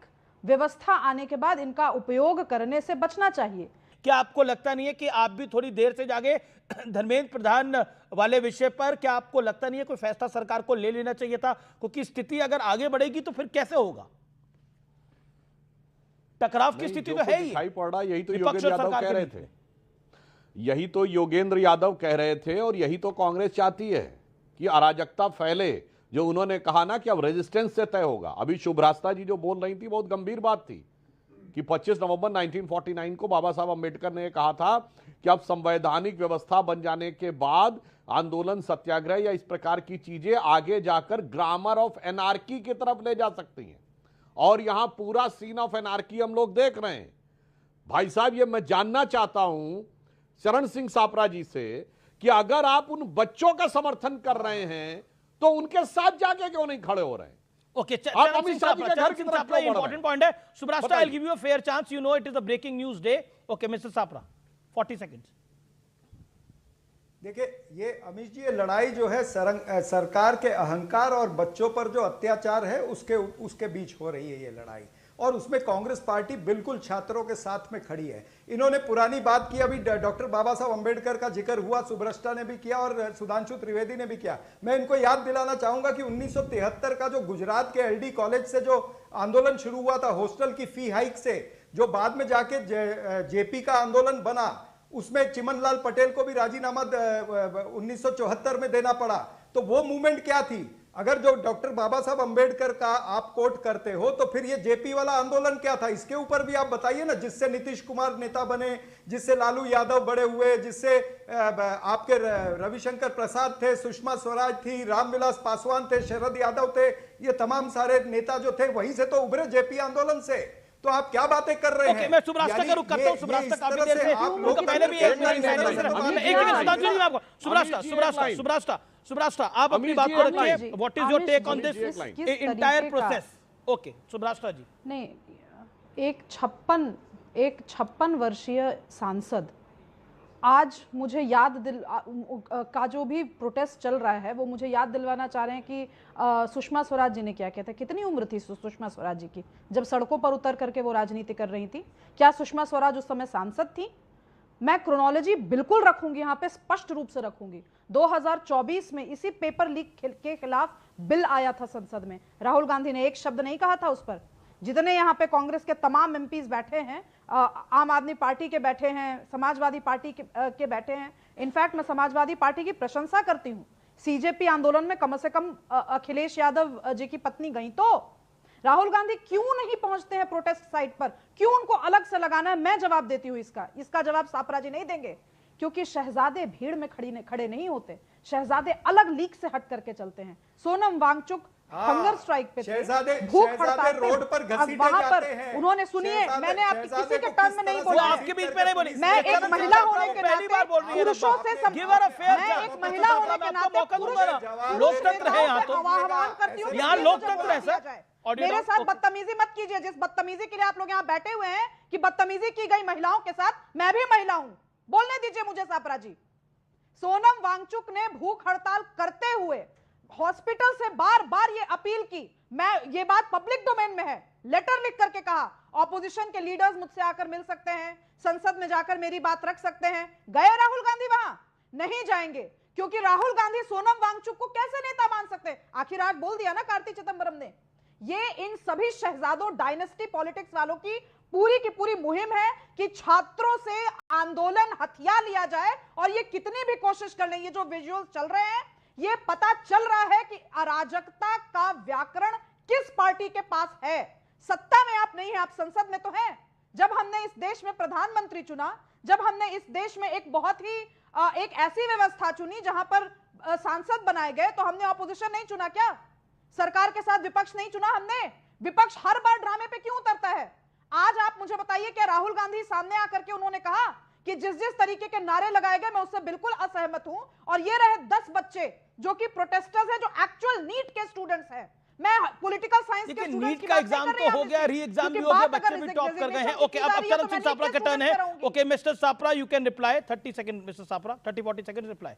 S15: व्यवस्था आने के बाद इनका उपयोग करने से बचना चाहिए।
S1: क्या आपको लगता नहीं है कि आप भी थोड़ी देर से जागे धर्मेंद्र प्रधान वाले विषय पर, क्या आपको लगता नहीं है कोई फैसला सरकार को ले लेना चाहिए था? क्योंकि स्थिति अगर आगे बढ़ेगी तो फिर कैसे होगा? टकराव की स्थिति तो है ही।
S10: दिखाई पड़ रहा, यही तो योगेंद्र यादव कह रहे थे, यही तो योगेंद्र यादव कह रहे थे और यही तो कांग्रेस चाहती है कि अराजकता फैले। जो उन्होंने कहा ना कि अब रेजिस्टेंस से तय होगा, अभी शुभरास्ता जी जो बोल रही थी बहुत गंभीर बात थी कि 25 नवंबर 1949 को बाबा साहब अम्बेडकर ने कहा था कि अब संवैधानिक व्यवस्था बन जाने के बाद आंदोलन, सत्याग्रह या इस प्रकार की चीजें आगे जाकर ग्रामर ऑफ एनार्की की तरफ ले जा सकती हैं। और यहां पूरा सीन ऑफ एनार्की हम लोग देख रहे हैं। भाई साहब, ये मैं जानना चाहता हूं चरण सिंह सापरा जी से कि अगर आप उन बच्चों का समर्थन कर रहे हैं तो उनके साथ जाके क्यों नहीं खड़े हो रहे हैं?
S1: ओके, इंपॉर्टेंट पॉइंट है। सुब्रास्टा, I will give you a fair chance, you know it is a breaking news day. Okay mister Sapra, 40 seconds.
S11: देखिए, ये अमीश जी, ये लड़ाई जो है सरकार के अहंकार और बच्चों पर जो अत्याचार है उसके बीच हो रही है ये लड़ाई, और उसमें कांग्रेस पार्टी बिल्कुल छात्रों के साथ में खड़ी है। इन्होंने पुरानी बात की, अभी डॉक्टर बाबा साहब अम्बेडकर का जिक्र हुआ, सुब्रष्टा ने भी किया और सुधांशु त्रिवेदी ने भी किया। मैं इनको याद दिलाना चाहूंगा कि 1973 का जो गुजरात के एलडी कॉलेज से जो आंदोलन शुरू हुआ था हॉस्टल की फी हाइक से, जो बाद में जाके जेपी का आंदोलन बना, उसमें चिमनलाल पटेल को भी राजीनामा 1974 में देना पड़ा। तो वो मूवमेंट क्या थी? अगर जो डॉक्टर बाबा साहब अंबेडकर का आप कोट करते हो तो फिर ये जेपी वाला आंदोलन क्या था? इसके ऊपर भी आप बताइए ना, जिससे नीतीश कुमार नेता बने, जिससे लालू यादव बड़े हुए, जिससे आपके रविशंकर प्रसाद थे, सुषमा स्वराज थी, रामविलास पासवान थे, शरद यादव थे, ये तमाम सारे नेता जो थे वहीं से तो उभरे जेपी आंदोलन से। तो आप क्या बातें कर रहे हैं?
S1: मैं सुब्रास्टा का रुख करता हूं। सुब्रास्टा काफी देर से उनका पहले भी एक सुब्रास्टा आप अपनी बात को रखिए। What is your take on this entire process? Okay सुब्रास्टा जी।
S15: नहीं, एक 56 वर्षीय सांसद आज मुझे का जो भी प्रोटेस्ट चल रहा है वो मुझे याद दिलवाना चाह रहे हैं कि सुषमा स्वराज जी ने क्या कहते हैं। कितनी उम्र थी सुषमा स्वराज जी की जब सड़कों पर उतर करके वो राजनीति कर रही थी? क्या सुषमा स्वराज उस समय सांसद थी? मैं क्रोनोलॉजी बिल्कुल रखूंगी, यहाँ पे स्पष्ट रूप से रखूंगी। 2024 में इसी पेपर लीक के खिलाफ बिल आया था संसद में, राहुल गांधी ने एक शब्द नहीं कहा था उस पर। जितने यहाँ पे कांग्रेस के तमाम एमपीज बैठे हैं, आम आदमी पार्टी के बैठे हैं, समाजवादी पार्टी के बैठे हैं, इनफैक्ट मैं समाजवादी पार्टी की प्रशंसा करती हूँ। सीजेपी आंदोलन में कम से कम अखिलेश यादव जी की पत्नी गई तो राहुल गांधी क्यों नहीं पहुंचते हैं प्रोटेस्ट साइट पर? क्यों उनको अलग से लगाना है? मैं जवाब देती हूं इसका जवाब सापरा जी नहीं देंगे, क्योंकि शहजादे भीड़ में खड़े नहीं होते, शहजादे अलग लीक से हट करके चलते हैं। सोनम वांगचुक हंगर स्ट्राइक पे थे, भूख हड़ताल
S11: रोड पर घसीटे
S15: वहां पर
S11: जाते हैं।
S15: उन्होंने, सुनिए, मैंने आपकी किसी के टर्म में नहीं बोला,
S1: आपके बीच में नहीं बोली,
S15: मैं एक महिला होने के नाते पुरुषों से
S1: मैं
S15: एक महिला होने के नाते
S1: लोकतंत्र है यहाँ, तो
S15: आह्वान करती हूँ
S1: यहाँ लोकतंत्र है सर।
S15: मेरे साथ बदतमीजी मत कीजिए, जिस बदतमीजी के लिए आप लोग यहाँ बैठे हुए हैं कि बदतमीजी की गई महिलाओं के साथ, मैं भी महिला हूं, बोलने दीजिए मुझे सापरा जी। सोनम वांगचुक ने भूख हड़ताल करते हुए हॉस्पिटल से बार बार ये अपील की, मैं ये बात पब्लिक डोमेन में है, लेटर लिख करके कहा ऑपोजिशन के लीडर्स मुझसे आकर मिल सकते हैं, संसद में जाकर मेरी बात रख सकते हैं। गए राहुल गांधी वहां? नहीं जाएंगे, क्योंकि राहुल गांधी सोनम वांगचुक को कैसे नेता मान सकते हैं? आखिर आज बोल दिया ना कार्ति चिदम्बरम ने। ये इन सभी शहजादों डायनेस्टी पॉलिटिक्स वालों की पूरी मुहिम है कि छात्रों से आंदोलन हथिया लिया जाए, और ये कितनी भी कोशिश कर लें, ये जो विजुअल चल रहे हैं, ये पता चल रहा है कि अराजकता का व्याकरण किस पार्टी के पास है। सत्ता में आप नहीं है, आप संसद में तो हैं। जब हमने इस देश में प्रधानमंत्री चुना, जब हमने इस देश में एक बहुत ही एक ऐसी व्यवस्था चुनी जहां पर सांसद बनाए गए, तो हमने ऑपोजिशन नहीं चुना क्या? सरकार के साथ विपक्ष नहीं चुना हमने? विपक्ष हर बार ड्रामे पे क्यों उतरता है? आज आप मुझे बताइए, क्या राहुल गांधी सामने आकर के उन्होंने कहा कि जिस तरीके के नारे लगाए गए मैं उससे बिल्कुल असहमत हूं, और ये रहे 10 बच्चे जो कि प्रोटेस्टर्स हैं, जो एक्चुअल नीट के स्टूडेंट्स हैं। मैं पॉलिटिकल साइंस के
S1: नीट का एग्जाम तो हो गया, री एग्जाम भी हो गया, बच्चे भी टॉप कर गए हैं। ओके, अब चरण सिंह सापरा का टर्न है। Okay mister Sapra, you can reply 30 second. Mister Sapra 30-40 second reply.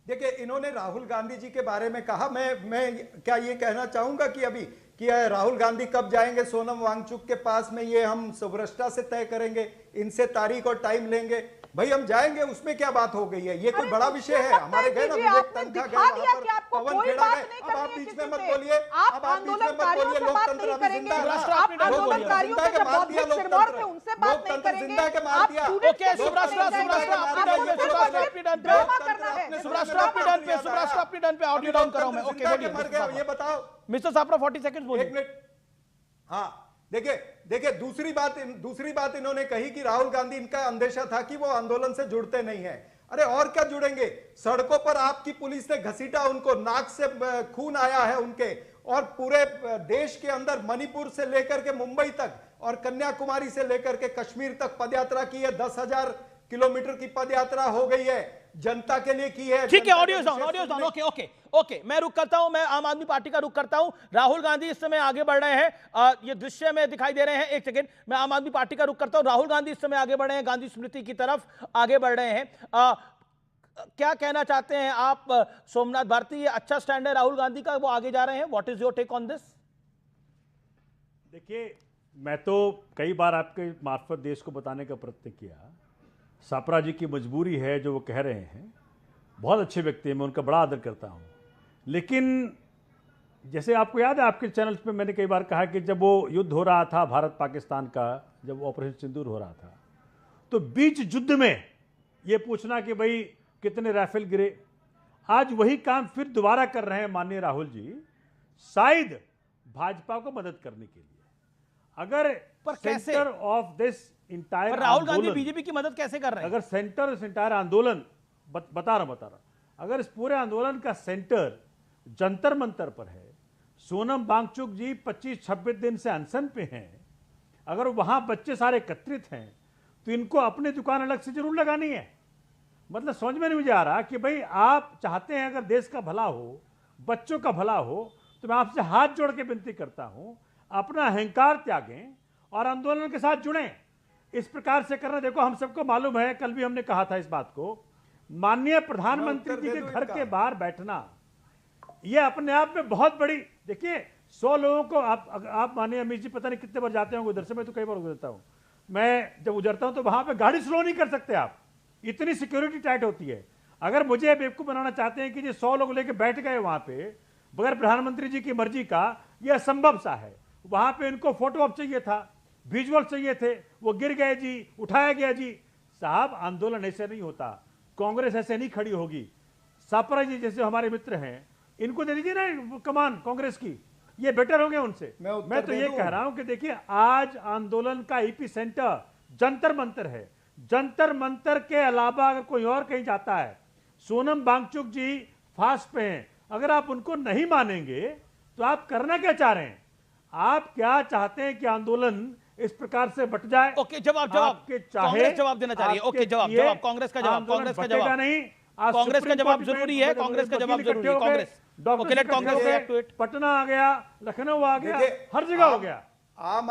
S11: देखिए, इन्होंने राहुल गांधी जी के बारे में कहा, मैं क्या ये कहना चाहूंगा कि अभी कि राहुल गांधी कब जाएंगे सोनम वांगचुक के पास में, ये हम सुभ्रष्टा से तय करेंगे, इनसे तारीख और टाइम लेंगे। भाई हम जाएंगे, उसमें क्या बात हो गई है? ये कोई बड़ा विषय है? हमारे गए ना विवेक तनखा गए, पवन खेड़ा गए। अब आप बीच में मत बोलिए, अब आप बीच में मत बोलिए। लोकतंत्र अभी जिंदा है, लोकतंत्र के मार दिया, लोकतंत्र जिंदा के मार दिया।
S1: ओके, सुभ्राष्ट्र पे ऑडियो डाउन कराऊं मैं। ओके बोलिए,
S11: ये बताओ
S1: मिस्टर सापरा 40 सेकंड बोलिए।
S11: 1 मिनट। हाँ, देखिए दूसरी बात इन्होंने कही कि राहुल गांधी, इनका अंदेशा था कि वो आंदोलन से जुड़ते नहीं है। अरे और क्या जुड़ेंगे? सड़कों पर आपकी पुलिस ने घसीटा उनको, नाक से खून आया है उनके, और पूरे देश के अंदर मणिपुर से लेकर के मुंबई तक और कन्याकुमारी से लेकर के कश्मीर तक पदयात्रा की है। 10,000 किलोमीटर की पदयात्रा हो गई है, जनता के लिए की है।
S1: ठीक है, ऑडियो डाउन। ओके, मैं रुक करता हूं, मैं आम आदमी पार्टी का रुक करता हूं। राहुल गांधी इस समय आगे बढ़ रहे हैं, ये दृश्य में दिखाई दे रहे हैं। एक सेकंड, मैं आम आदमी पार्टी का रुक करता हूं। राहुल गांधी इस समय आगे बढ़ रहे हैं, गांधी स्मृति की तरफ आगे बढ़ रहे हैं। क्या कहना चाहते हैं आप सोमनाथ भारती? ये अच्छा स्टैंड है राहुल गांधी का, वो आगे जा रहे हैं। What is your take on this?
S14: देखिए, मैं तो कई बार आपके मार्फत देश को बताने का प्रयत्न किया, सापरा जी की मजबूरी है जो वो कह रहे हैं। बहुत अच्छे व्यक्ति हैं, मैं उनका बड़ा आदर करता हूं, लेकिन जैसे आपको याद है, आपके चैनल पे मैंने कई बार कहा कि जब वो युद्ध हो रहा था भारत पाकिस्तान का, जब ऑपरेशन सिंदूर हो रहा था, तो बीच युद्ध में ये पूछना कि भाई कितने राइफल गिरे, आज वही काम फिर दोबारा कर रहे हैं माननीय राहुल जी, शायद भाजपा को मदद करने के लिए। अगर centre of this entire
S1: Rahul Gandhi BJP की मदद कैसे कर रहे हैं?
S14: अगर सेंटर इस इंटायर आंदोलन बता रहा, अगर इस पूरे आंदोलन का सेंटर जंतर मंतर पर है, सोनम वांगचुक जी 25-26 दिन से अनशन पे हैं, अगर वहां बच्चे सारे एकत्रित हैं, तो इनको अपनी दुकान अलग से जरूर लगानी है। मतलब समझ में नहीं मुझे आ रहा कि भाई आप चाहते हैं अगर देश का भला हो, बच्चों का भला हो, तो मैं आपसे हाथ जोड़ के विनती करता हूं, अपना अहंकार त्यागें और आंदोलन के साथ जुड़ें। इस प्रकार से करना, देखो हम सबको मालूम है, कल भी हमने कहा था इस बात को, माननीय प्रधानमंत्री जी के घर के बाहर बैठना ये अपने आप में बहुत बड़ी, देखिए 100 लोगों को आप माननीय अमित जी पता नहीं कितने बार जाते होंगे उधर से, मैं तो कई बार गुजरता हूं, मैं जब गुजरता हूं तो वहां पे गाड़ी स्लो नहीं कर सकते आप, इतनी सिक्योरिटी टाइट होती है। अगर मुझे बेवकूफ बनाना चाहते हैं कि ये 100 लोग लेके बैठ गए वहां पे बगैर प्रधानमंत्री जी की मर्जी का, यह असंभव सा है। वहां पे इनको फोटो ऑप चाहिए था, विजुअल चाहिए थे, वो गिर गए जी, उठाया गया जी। साहब आंदोलन ऐसे नहीं होता, कांग्रेस ऐसे नहीं खड़ी होगी। सापरा जी जैसे हमारे मित्र हैं, इनको दे दीजिए ना कमान कांग्रेस की, ये बेटर होंगे उनसे। मैं तो ये कह रहा हूं कि देखिए आज आंदोलन का एपी सेंटर जंतर मंतर है। जंतर मंतर के अलावा अगर कोई और कहीं जाता है, सोनम वांगचुक जी फास्ट पे हैं, अगर आप उनको नहीं मानेंगे तो आप करना क्या चाह रहे हैं? आप क्या चाहते हैं कि आंदोलन इस प्रकार से बट जाए?
S1: ओके, जवाब कांग्रेस जवाब देना चाह रही है। ओके, जवाब कांग्रेस का जवाब, कांग्रेस का जवाब
S14: नहीं,
S1: कांग्रेस का जवाब जरूरी है, कांग्रेस का जवाब जरूरी है। Congress Congress react to it.
S14: Patna आ गया, लखनऊ आ गया, हर जगह हो गया।
S11: आम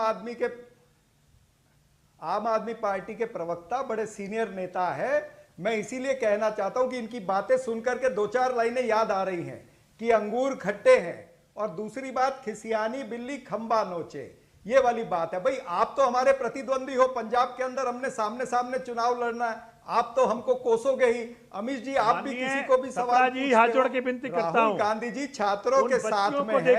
S11: आदमी पार्टी के प्रवक्ता बड़े सीनियर नेता है, मैं इसीलिए कहना चाहता हूं कि इनकी बातें सुनकर के 2-4 लाइनें याद आ रही हैं कि अंगूर खट्टे हैं, और दूसरी बात खिसियानी बिल्ली खंबा नोचे, ये वाली बात है। भाई आप तो हमारे प्रतिद्वंदी हो, पंजाब के अंदर हमने सामने सामने चुनाव लड़ना है, आप तो हमको कोसोगे ही। अमित जी आप भी किसी को भी सवाल
S14: जी हाथ जोड़ के विनती करता हूं,
S11: राहुल गांधी जी छात्रों के साथ में है,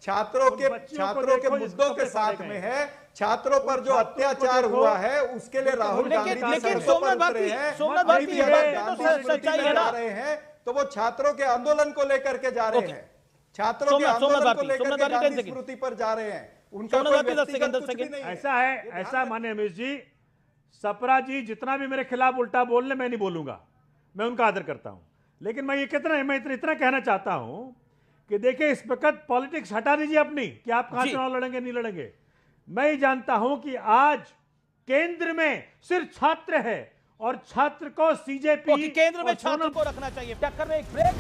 S11: छात्रों के मुद्दों के साथ में है, छात्रों पर जो अत्याचार हुआ है उसके लिए राहुल गांधी
S1: लेकिन सोमनाथ भारती
S11: जा रहे हैं, तो वो छात्रों के आंदोलन को लेकर के जा रहे हैं, छात्रों के आंदोलन को लेकर के गांधी स्मृति पर जा रहे हैं। उनका
S14: ऐसा है, ऐसा माने अमित जी, सपरा जी जितना भी मेरे खिलाफ उल्टा बोल ले मैं नहीं बोलूंगा, मैं उनका आदर करता हूं। लेकिन मैं इतना कहना चाहता हूं कि देखिए इस वक्त पॉलिटिक्स हटा दीजिए अपनी कि आप कहां चुनाव लड़ेंगे नहीं लड़ेंगे। मैं ही जानता हूं कि आज केंद्र में सिर्फ छात्र है और छात्र को सीजेपी
S1: केंद्र में छात्र को रखना चाहिए। क्या कर रहे हैं? एक ब्रेक।